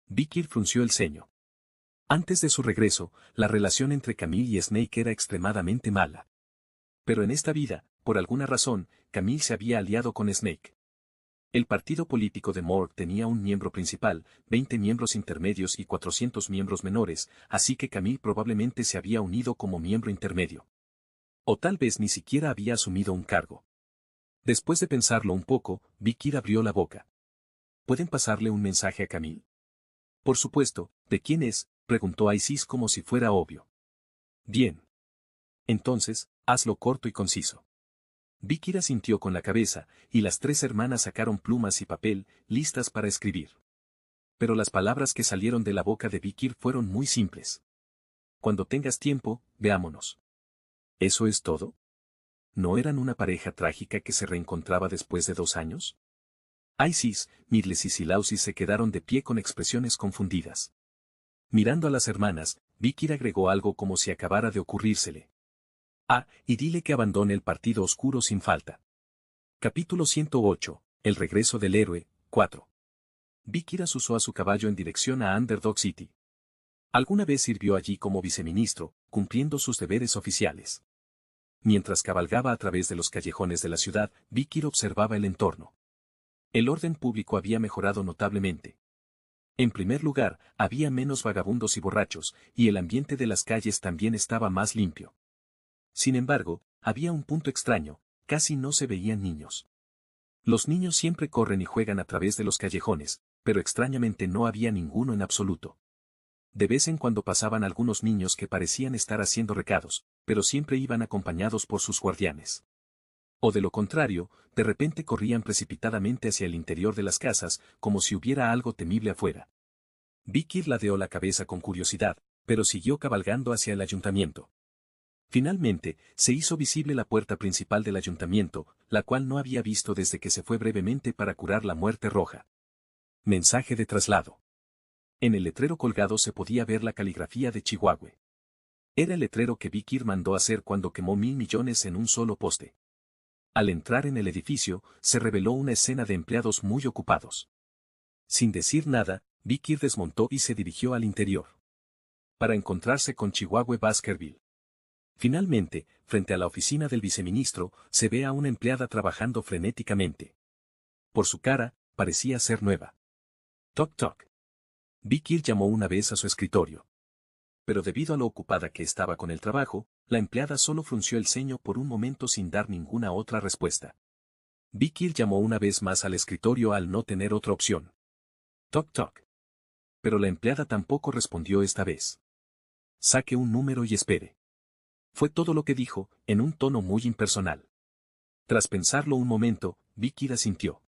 Vikir frunció el ceño. Antes de su regreso, la relación entre Camille y Snake era extremadamente mala. Pero en esta vida, por alguna razón, Camille se había aliado con Snake. El partido político de Morg tenía un miembro principal, 20 miembros intermedios y 400 miembros menores, así que Camille probablemente se había unido como miembro intermedio. O tal vez ni siquiera había asumido un cargo. Después de pensarlo un poco, Vikir abrió la boca. ¿Pueden pasarle un mensaje a Camille? Por supuesto, ¿de quién es?, preguntó Isis como si fuera obvio. Bien. Entonces, hazlo corto y conciso. Vikir asintió con la cabeza, y las tres hermanas sacaron plumas y papel, listas para escribir. Pero las palabras que salieron de la boca de Vikir fueron muy simples. Cuando tengas tiempo, veámonos. ¿Eso es todo? ¿No eran una pareja trágica que se reencontraba después de 2 años? Isis, Midles y Silausis se quedaron de pie con expresiones confundidas. Mirando a las hermanas, Vikir agregó algo como si acabara de ocurrírsele. Ah, y dile que abandone el Partido Oscuro sin falta. Capítulo 108, El regreso del héroe, 4. Vikir asusó a su caballo en dirección a Underdog City. Alguna vez sirvió allí como viceministro, cumpliendo sus deberes oficiales. Mientras cabalgaba a través de los callejones de la ciudad, Vikir observaba el entorno. El orden público había mejorado notablemente. En primer lugar, había menos vagabundos y borrachos, y el ambiente de las calles también estaba más limpio. Sin embargo, había un punto extraño, casi no se veían niños. Los niños siempre corren y juegan a través de los callejones, pero extrañamente no había ninguno en absoluto. De vez en cuando pasaban algunos niños que parecían estar haciendo recados, pero siempre iban acompañados por sus guardianes. O de lo contrario, de repente corrían precipitadamente hacia el interior de las casas, como si hubiera algo temible afuera. Vikir ladeó la cabeza con curiosidad, pero siguió cabalgando hacia el ayuntamiento. Finalmente, se hizo visible la puerta principal del ayuntamiento, la cual no había visto desde que se fue brevemente para curar la muerte roja. Mensaje de traslado. En el letrero colgado se podía ver la caligrafía de Chihuahua. Era el letrero que Vikir mandó hacer cuando quemó 1.000 millones en un solo poste. Al entrar en el edificio, se reveló una escena de empleados muy ocupados. Sin decir nada, Vikir desmontó y se dirigió al interior. Para encontrarse con Chihuahua Baskerville. Finalmente, frente a la oficina del viceministro, se ve a una empleada trabajando frenéticamente. Por su cara, parecía ser nueva. Toc toc. Vikir llamó una vez a su escritorio. Pero debido a lo ocupada que estaba con el trabajo, la empleada solo frunció el ceño por un momento sin dar ninguna otra respuesta. Vikir llamó una vez más al escritorio al no tener otra opción. Toc toc. Pero la empleada tampoco respondió esta vez. Saque un número y espere. Fue todo lo que dijo, en un tono muy impersonal. Tras pensarlo un momento, Vikir asintió.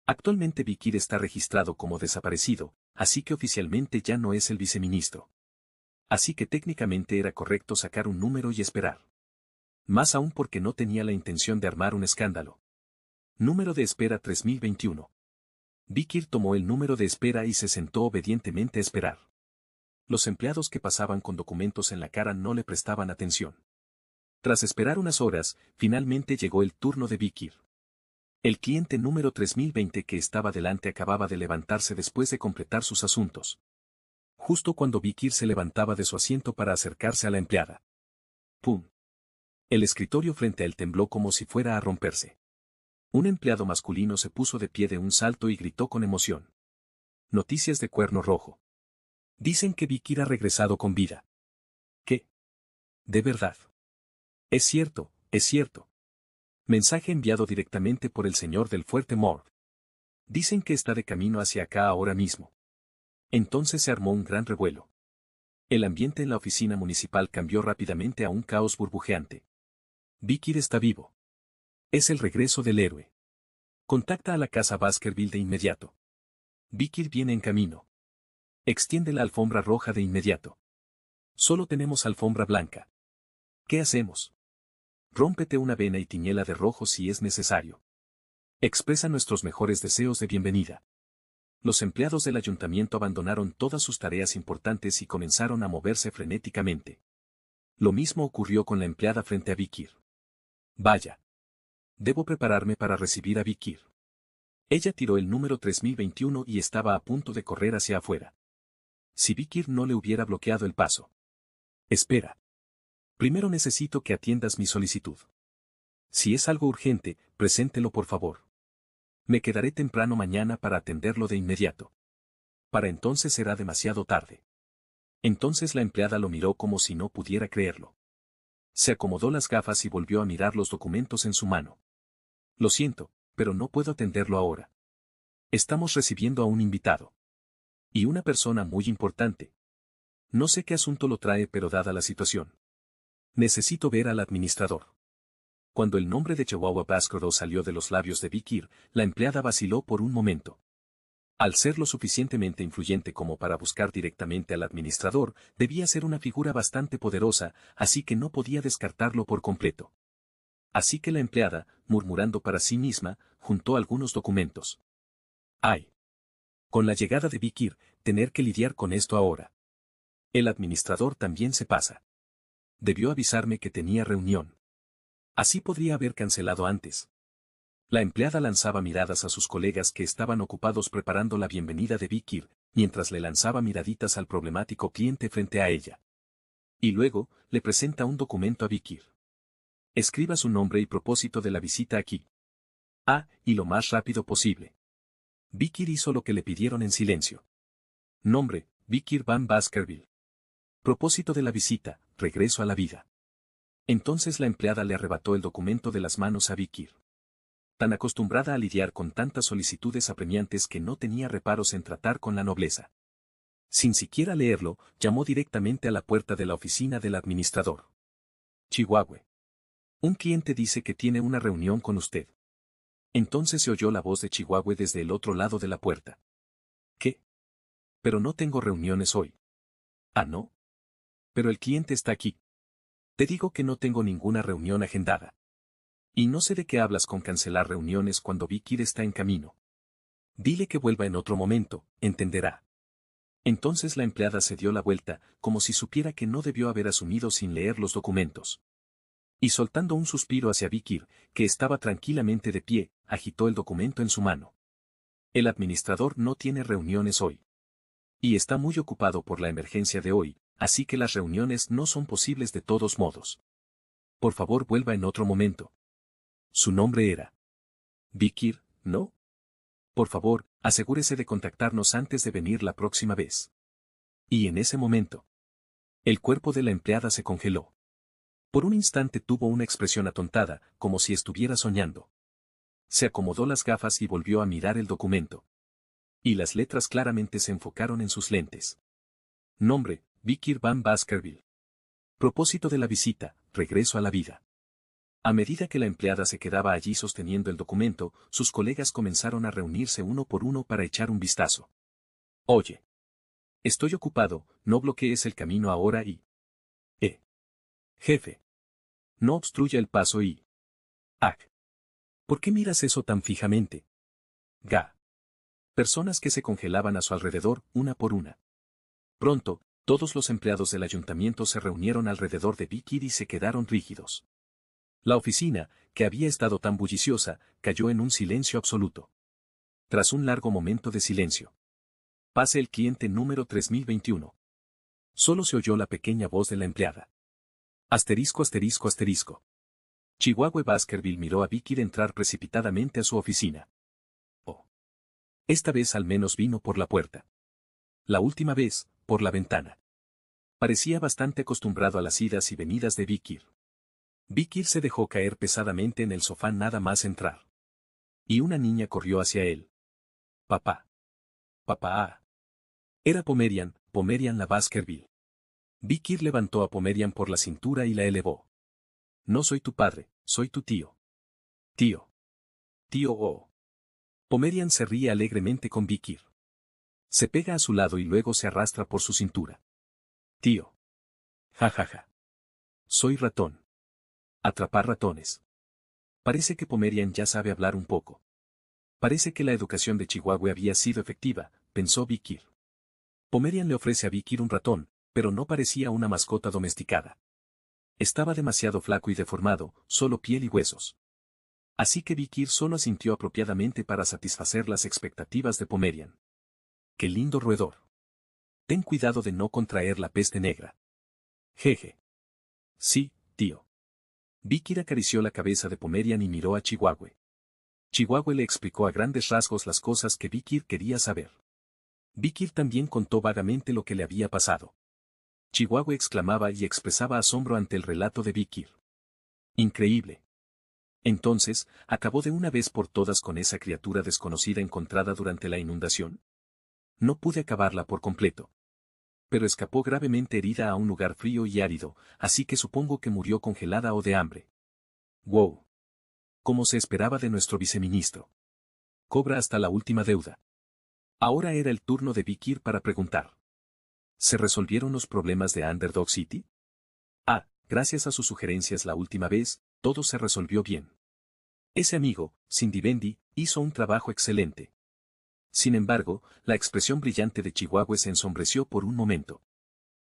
Actualmente Vikir está registrado como desaparecido, así que oficialmente ya no es el viceministro. Así que técnicamente era correcto sacar un número y esperar. Más aún porque no tenía la intención de armar un escándalo. Número de espera 3021. Vikir tomó el número de espera y se sentó obedientemente a esperar. Los empleados que pasaban con documentos en la cara no le prestaban atención. Tras esperar unas horas, finalmente llegó el turno de Vikir. El cliente número 3020 que estaba delante acababa de levantarse después de completar sus asuntos. Justo cuando Vikir se levantaba de su asiento para acercarse a la empleada. ¡Pum! El escritorio frente a él tembló como si fuera a romperse. Un empleado masculino se puso de pie de un salto y gritó con emoción. Noticias de Cuerno Rojo. Dicen que Vikir ha regresado con vida. ¿Qué? ¿De verdad? Es cierto, es cierto. Mensaje enviado directamente por el señor del Fuerte Mord. Dicen que está de camino hacia acá ahora mismo. Entonces se armó un gran revuelo. El ambiente en la oficina municipal cambió rápidamente a un caos burbujeante. Vikir está vivo. Es el regreso del héroe. Contacta a la casa Baskerville de inmediato. Vikir viene en camino. Extiende la alfombra roja de inmediato. Solo tenemos alfombra blanca. ¿Qué hacemos? Rómpete una vena y tiñela de rojo si es necesario. Expresa nuestros mejores deseos de bienvenida. Los empleados del ayuntamiento abandonaron todas sus tareas importantes y comenzaron a moverse frenéticamente. Lo mismo ocurrió con la empleada frente a Vikir. Vaya. Debo prepararme para recibir a Vikir. Ella tiró el número 3021 y estaba a punto de correr hacia afuera. Si Vikir no le hubiera bloqueado el paso. Espera. Primero necesito que atiendas mi solicitud. Si es algo urgente, preséntelo por favor. Me quedaré temprano mañana para atenderlo de inmediato. Para entonces será demasiado tarde. Entonces la empleada lo miró como si no pudiera creerlo. Se acomodó las gafas y volvió a mirar los documentos en su mano. Lo siento, pero no puedo atenderlo ahora. Estamos recibiendo a un invitado. Y una persona muy importante. No sé qué asunto lo trae, pero dada la situación. Necesito ver al administrador. Cuando el nombre de Chihuahua Baskerville salió de los labios de Vikir, la empleada vaciló por un momento. Al ser lo suficientemente influyente como para buscar directamente al administrador, debía ser una figura bastante poderosa, así que no podía descartarlo por completo. Así que la empleada, murmurando para sí misma, juntó algunos documentos. ¡Ay! Con la llegada de Vikir, tener que lidiar con esto ahora. El administrador también se pasa. Debió avisarme que tenía reunión. Así podría haber cancelado antes. La empleada lanzaba miradas a sus colegas que estaban ocupados preparando la bienvenida de Vikir, mientras le lanzaba miraditas al problemático cliente frente a ella. Y luego, le presenta un documento a Vikir. Escriba su nombre y propósito de la visita aquí. Y lo más rápido posible. Vikir hizo lo que le pidieron en silencio. Nombre, Vikir Van Baskerville. Propósito de la visita, regreso a la vida. Entonces la empleada le arrebató el documento de las manos a Vikir. Tan acostumbrada a lidiar con tantas solicitudes apremiantes que no tenía reparos en tratar con la nobleza. Sin siquiera leerlo, llamó directamente a la puerta de la oficina del administrador. Chihuahua. Un cliente dice que tiene una reunión con usted. Entonces se oyó la voz de Chihuahua desde el otro lado de la puerta. ¿Qué? Pero no tengo reuniones hoy. ¿No? Pero el cliente está aquí. Te digo que no tengo ninguna reunión agendada. Y no sé de qué hablas con cancelar reuniones cuando Vikir está en camino. Dile que vuelva en otro momento, entenderá. Entonces la empleada se dio la vuelta, como si supiera que no debió haber asumido sin leer los documentos. Y soltando un suspiro hacia Vikir, que estaba tranquilamente de pie, agitó el documento en su mano. El administrador no tiene reuniones hoy. Y está muy ocupado por la emergencia de hoy, así que las reuniones no son posibles de todos modos. Por favor, vuelva en otro momento. Su nombre era Vikir, ¿no? Por favor, asegúrese de contactarnos antes de venir la próxima vez. Y en ese momento, el cuerpo de la empleada se congeló. Por un instante tuvo una expresión atontada, como si estuviera soñando. Se acomodó las gafas y volvió a mirar el documento. Y las letras claramente se enfocaron en sus lentes. Nombre, Vikir Van Baskerville. Propósito de la visita, regreso a la vida. A medida que la empleada se quedaba allí sosteniendo el documento, sus colegas comenzaron a reunirse uno por uno para echar un vistazo. Oye. Estoy ocupado, no bloquees el camino ahora y... Jefe. No obstruya el paso y... ¿Por qué miras eso tan fijamente? Personas que se congelaban a su alrededor, una por una. Pronto, todos los empleados del ayuntamiento se reunieron alrededor de Vikir y se quedaron rígidos. La oficina, que había estado tan bulliciosa, cayó en un silencio absoluto. Tras un largo momento de silencio. Pase el cliente número 3021. Solo se oyó la pequeña voz de la empleada. Asterisco, asterisco, asterisco. Chihuahua Baskerville miró a Vicky entrar precipitadamente a su oficina. Oh. Esta vez al menos vino por la puerta. La última vez, por la ventana. Parecía bastante acostumbrado a las idas y venidas de Vicky. Vicky se dejó caer pesadamente en el sofá nada más entrar. Y una niña corrió hacia él. Papá. Papá. Era Pomerian la Baskerville. Vicky levantó a Pomerian por la cintura y la elevó. No soy tu padre, soy tu tío. Tío. Tío oh. Pomerian se ríe alegremente con Vicky. Se pega a su lado y luego se arrastra por su cintura. Tío. Ja ja ja. Soy ratón. Atrapar ratones. Parece que Pomerian ya sabe hablar un poco. Parece que la educación de Chihuahua había sido efectiva, pensó Vicky. Pomerian le ofrece a Vicky un ratón, pero no parecía una mascota domesticada. Estaba demasiado flaco y deformado, solo piel y huesos. Así que Vicky solo asintió apropiadamente para satisfacer las expectativas de Pomerian. ¡Qué lindo roedor! Ten cuidado de no contraer la peste negra. Jeje. Sí, tío. Vicky acarició la cabeza de Pomerian y miró a Chihuahua. Chihuahua le explicó a grandes rasgos las cosas que Vicky quería saber. Vicky también contó vagamente lo que le había pasado. Chihuahua exclamaba y expresaba asombro ante el relato de Vicky. Increíble. Entonces, ¿acabó de una vez por todas con esa criatura desconocida encontrada durante la inundación? No pude acabarla por completo. Pero escapó gravemente herida a un lugar frío y árido, así que supongo que murió congelada o de hambre. ¡Wow! Como se esperaba de nuestro viceministro. Cobra hasta la última deuda. Ahora era el turno de Vicky para preguntar. ¿Se resolvieron los problemas de Underdog City? Ah, gracias a sus sugerencias la última vez, todo se resolvió bien. Ese amigo, Cindy Bendy, hizo un trabajo excelente. Sin embargo, la expresión brillante de Chihuahua se ensombreció por un momento.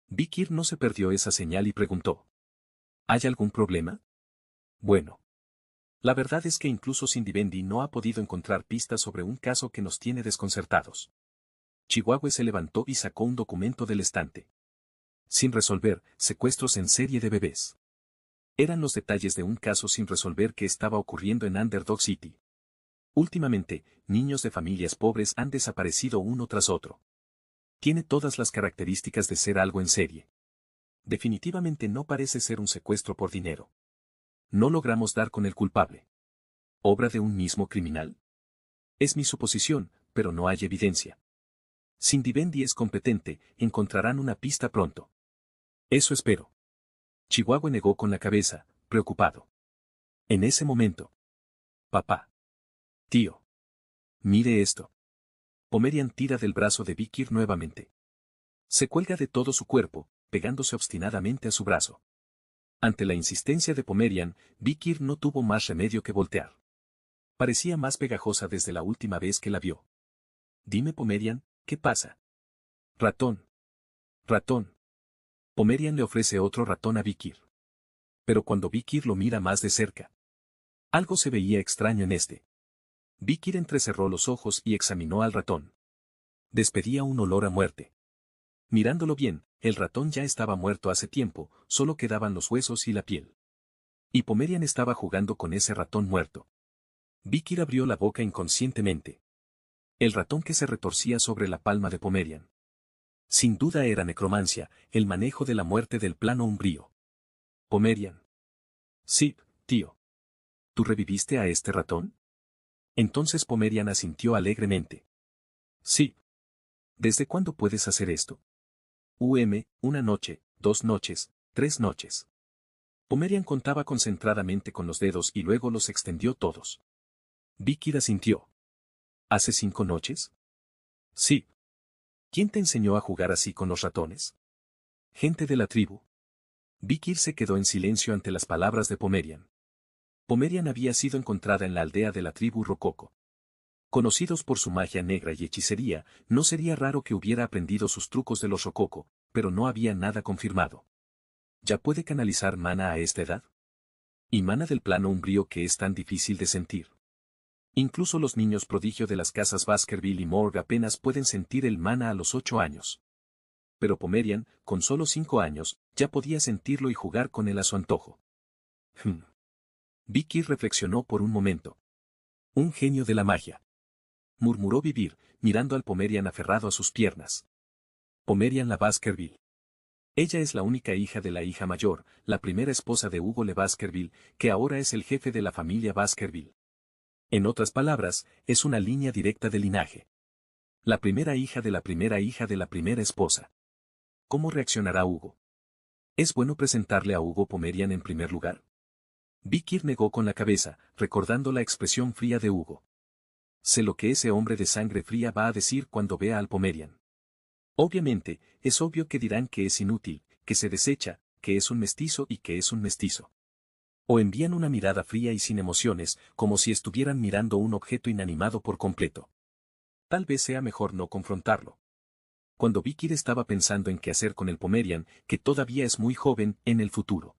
Vicky no se perdió esa señal y preguntó. ¿Hay algún problema? Bueno. La verdad es que incluso Cindy Bendy no ha podido encontrar pistas sobre un caso que nos tiene desconcertados. Chihuahua se levantó y sacó un documento del estante. Sin resolver, secuestros en serie de bebés. Eran los detalles de un caso sin resolver que estaba ocurriendo en Underdog City. Últimamente, niños de familias pobres han desaparecido uno tras otro. Tiene todas las características de ser algo en serie. Definitivamente no parece ser un secuestro por dinero. No logramos dar con el culpable. ¿Obra de un mismo criminal? Es mi suposición, pero no hay evidencia. Cindy Bendy es competente, encontrarán una pista pronto. Eso espero. Chihuahua negó con la cabeza, preocupado. En ese momento. Papá. Tío. Mire esto. Pomerian tira del brazo de Vicky nuevamente. Se cuelga de todo su cuerpo, pegándose obstinadamente a su brazo. Ante la insistencia de Pomerian, Vicky no tuvo más remedio que voltear. Parecía más pegajosa desde la última vez que la vio. Dime Pomerian, ¿qué pasa? Ratón. Ratón. Pomerian le ofrece otro ratón a Vicky. Pero cuando Vicky lo mira más de cerca. Algo se veía extraño en este. Vicky entrecerró los ojos y examinó al ratón. Despedía un olor a muerte. Mirándolo bien, el ratón ya estaba muerto hace tiempo, solo quedaban los huesos y la piel. Y Pomerian estaba jugando con ese ratón muerto. Vicky abrió la boca inconscientemente. El ratón que se retorcía sobre la palma de Pomerian. Sin duda era necromancia, el manejo de la muerte del plano umbrío. Pomerian. Sí, tío. ¿Tú reviviste a este ratón? Entonces Pomerian asintió alegremente. Sí. ¿Desde cuándo puedes hacer esto? Una noche, 2 noches, 3 noches. Pomerian contaba concentradamente con los dedos y luego los extendió todos. Vicky asintió. ¿Hace 5 noches? Sí. ¿Quién te enseñó a jugar así con los ratones? Gente de la tribu. Vicky se quedó en silencio ante las palabras de Pomerian. Pomerian había sido encontrada en la aldea de la tribu Rococo. Conocidos por su magia negra y hechicería, no sería raro que hubiera aprendido sus trucos de los Rococo, pero no había nada confirmado. ¿Ya puede canalizar mana a esta edad? ¿Y mana del plano umbrío que es tan difícil de sentir? Incluso los niños prodigio de las casas Baskerville y Morgue apenas pueden sentir el mana a los 8 años. Pero Pomerian, con solo 5 años, ya podía sentirlo y jugar con él a su antojo. Vicky reflexionó por un momento. Un genio de la magia. Murmuró Vivir, mirando al Pomerian aferrado a sus piernas. Pomerian la Baskerville. Ella es la única hija de la hija mayor, la primera esposa de Hugo Le Baskerville, que ahora es el jefe de la familia Baskerville. En otras palabras, es una línea directa de linaje. La primera hija de la primera hija de la primera esposa. ¿Cómo reaccionará Hugo? ¿Es bueno presentarle a Hugo Pomerian en primer lugar? Vicky negó con la cabeza, recordando la expresión fría de Hugo. Sé lo que ese hombre de sangre fría va a decir cuando vea al Pomerian. Obviamente, es obvio que dirán que es inútil, que se desecha, que es un mestizo y que es un mestizo. O envían una mirada fría y sin emociones, como si estuvieran mirando un objeto inanimado por completo. Tal vez sea mejor no confrontarlo. Cuando Vicky estaba pensando en qué hacer con el Pomerian, que todavía es muy joven, en el futuro.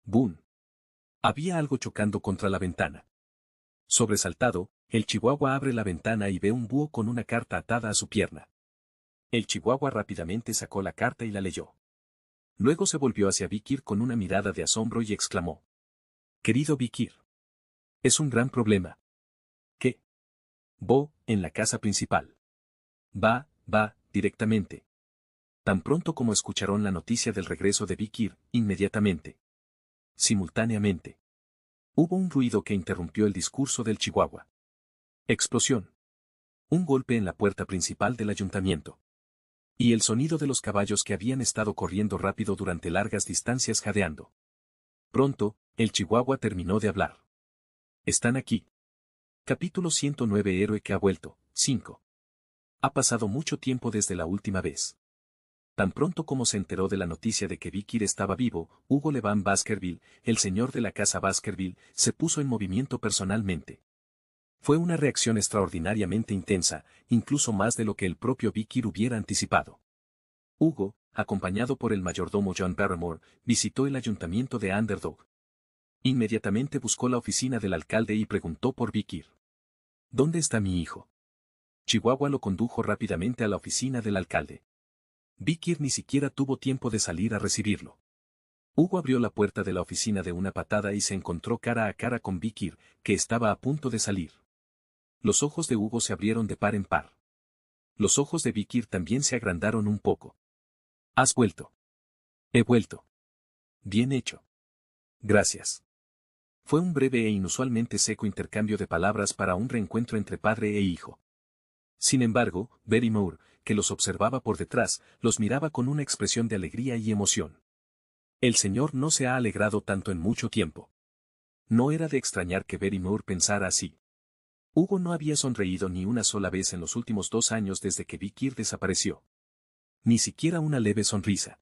¡Bum! Había algo chocando contra la ventana. Sobresaltado, el chihuahua abre la ventana y ve un búho con una carta atada a su pierna. El chihuahua rápidamente sacó la carta y la leyó. Luego se volvió hacia Vicky con una mirada de asombro y exclamó. Querido Vicky. Es un gran problema. ¿Qué? Bo, en la casa principal. Va, directamente. Tan pronto como escucharon la noticia del regreso de Vicky, inmediatamente. Simultáneamente. Hubo un ruido que interrumpió el discurso del chihuahua. Explosión. Un golpe en la puerta principal del ayuntamiento. Y el sonido de los caballos que habían estado corriendo rápido durante largas distancias jadeando. Pronto, el chihuahua terminó de hablar. Están aquí. Capítulo 109 Héroe que ha vuelto, 5. Ha pasado mucho tiempo desde la última vez. Tan pronto como se enteró de la noticia de que Vicky estaba vivo, Hugo Le Van Baskerville, el señor de la casa Baskerville, se puso en movimiento personalmente. Fue una reacción extraordinariamente intensa, incluso más de lo que el propio Vicky hubiera anticipado. Hugo, acompañado por el mayordomo John Barrymore, visitó el ayuntamiento de Underdog. Inmediatamente buscó la oficina del alcalde y preguntó por Vicky. ¿Dónde está mi hijo? Chihuahua lo condujo rápidamente a la oficina del alcalde. Vicky ni siquiera tuvo tiempo de salir a recibirlo. Hugo abrió la puerta de la oficina de una patada y se encontró cara a cara con Vicky, que estaba a punto de salir. Los ojos de Hugo se abrieron de par en par. Los ojos de Vicky también se agrandaron un poco. ¿Has vuelto? He vuelto. Bien hecho. Gracias. Fue un breve e inusualmente seco intercambio de palabras para un reencuentro entre padre e hijo. Sin embargo, Barrymore, que los observaba por detrás, los miraba con una expresión de alegría y emoción. El señor no se ha alegrado tanto en mucho tiempo. No era de extrañar que Barrymore pensara así. Hugo no había sonreído ni una sola vez en los últimos 2 años desde que Vicky desapareció. Ni siquiera una leve sonrisa.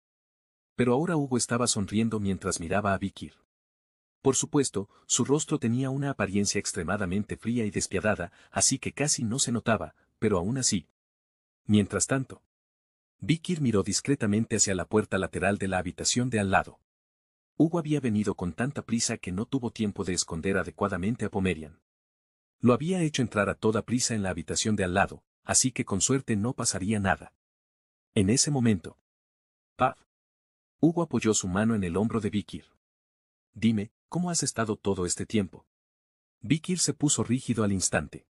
Pero ahora Hugo estaba sonriendo mientras miraba a Vicky. Por supuesto, su rostro tenía una apariencia extremadamente fría y despiadada, así que casi no se notaba, pero aún así. Mientras tanto, Vicky miró discretamente hacia la puerta lateral de la habitación de al lado. Hugo había venido con tanta prisa que no tuvo tiempo de esconder adecuadamente a Pomerian. Lo había hecho entrar a toda prisa en la habitación de al lado, así que con suerte no pasaría nada. En ese momento. ¡Paf! Hugo apoyó su mano en el hombro de Vicky. Dime, ¿cómo has estado todo este tiempo? Vicky se puso rígido al instante.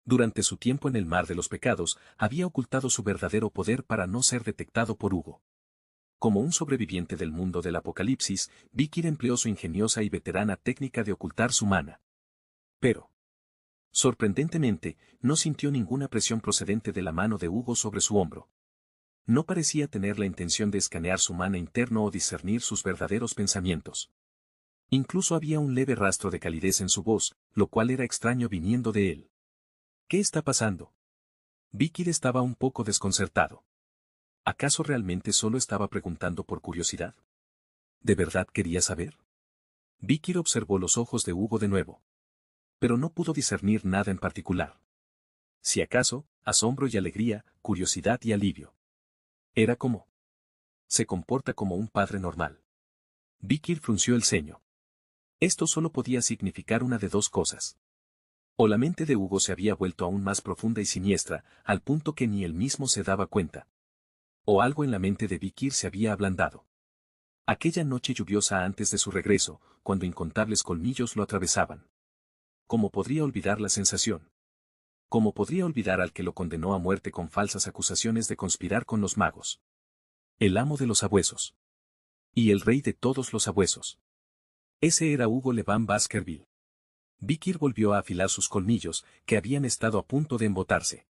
Durante su tiempo en el mar de los pecados, había ocultado su verdadero poder para no ser detectado por Hugo. Como un sobreviviente del mundo del apocalipsis, Vicky empleó su ingeniosa y veterana técnica de ocultar su mana. Pero, sorprendentemente, no sintió ninguna presión procedente de la mano de Hugo sobre su hombro. No parecía tener la intención de escanear su mana interno o discernir sus verdaderos pensamientos. Incluso había un leve rastro de calidez en su voz, lo cual era extraño viniendo de él. ¿Qué está pasando? Vicky estaba un poco desconcertado. ¿Acaso realmente solo estaba preguntando por curiosidad? ¿De verdad quería saber? Vicky observó los ojos de Hugo de nuevo. Pero no pudo discernir nada en particular. Si acaso, asombro y alegría, curiosidad y alivio. Era como. Se comporta como un padre normal. Vicky frunció el ceño. Esto solo podía significar una de dos cosas. O la mente de Hugo se había vuelto aún más profunda y siniestra, al punto que ni él mismo se daba cuenta. O algo en la mente de Vicky se había ablandado. Aquella noche lluviosa antes de su regreso, cuando incontables colmillos lo atravesaban. ¿Cómo podría olvidar la sensación? ¿Cómo podría olvidar al que lo condenó a muerte con falsas acusaciones de conspirar con los magos? El amo de los sabuesos. Y el rey de todos los sabuesos. Ese era Hugo Le Van Baskerville. Vikir volvió a afilar sus colmillos, que habían estado a punto de embotarse.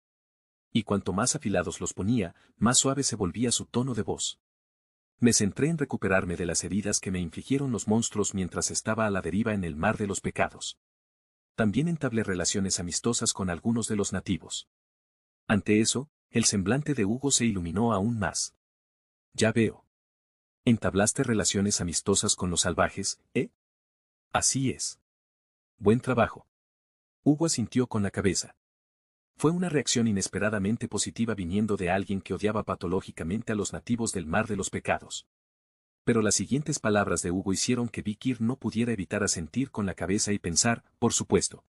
Y cuanto más afilados los ponía, más suave se volvía su tono de voz. Me centré en recuperarme de las heridas que me infligieron los monstruos mientras estaba a la deriva en el mar de los pecados. También entablé relaciones amistosas con algunos de los nativos. Ante eso, el semblante de Hugo se iluminó aún más. Ya veo. ¿Entablaste relaciones amistosas con los salvajes, eh? Así es. Buen trabajo. Hugo asintió con la cabeza. Fue una reacción inesperadamente positiva viniendo de alguien que odiaba patológicamente a los nativos del mar de los pecados. Pero las siguientes palabras de Hugo hicieron que Vikir no pudiera evitar asentir con la cabeza y pensar, por supuesto.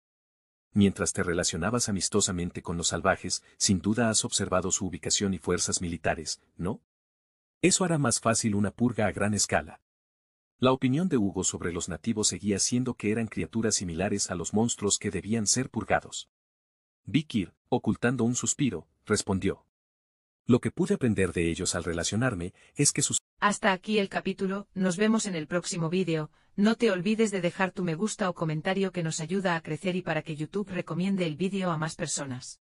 Mientras te relacionabas amistosamente con los salvajes, sin duda has observado su ubicación y fuerzas militares, ¿no? Eso hará más fácil una purga a gran escala. La opinión de Hugo sobre los nativos seguía siendo que eran criaturas similares a los monstruos que debían ser purgados. Vikir, ocultando un suspiro, respondió. Lo que pude aprender de ellos al relacionarme es que sus... Hasta aquí el capítulo, nos vemos en el próximo vídeo. No te olvides de dejar tu me gusta o comentario que nos ayuda a crecer y para que YouTube recomiende el vídeo a más personas.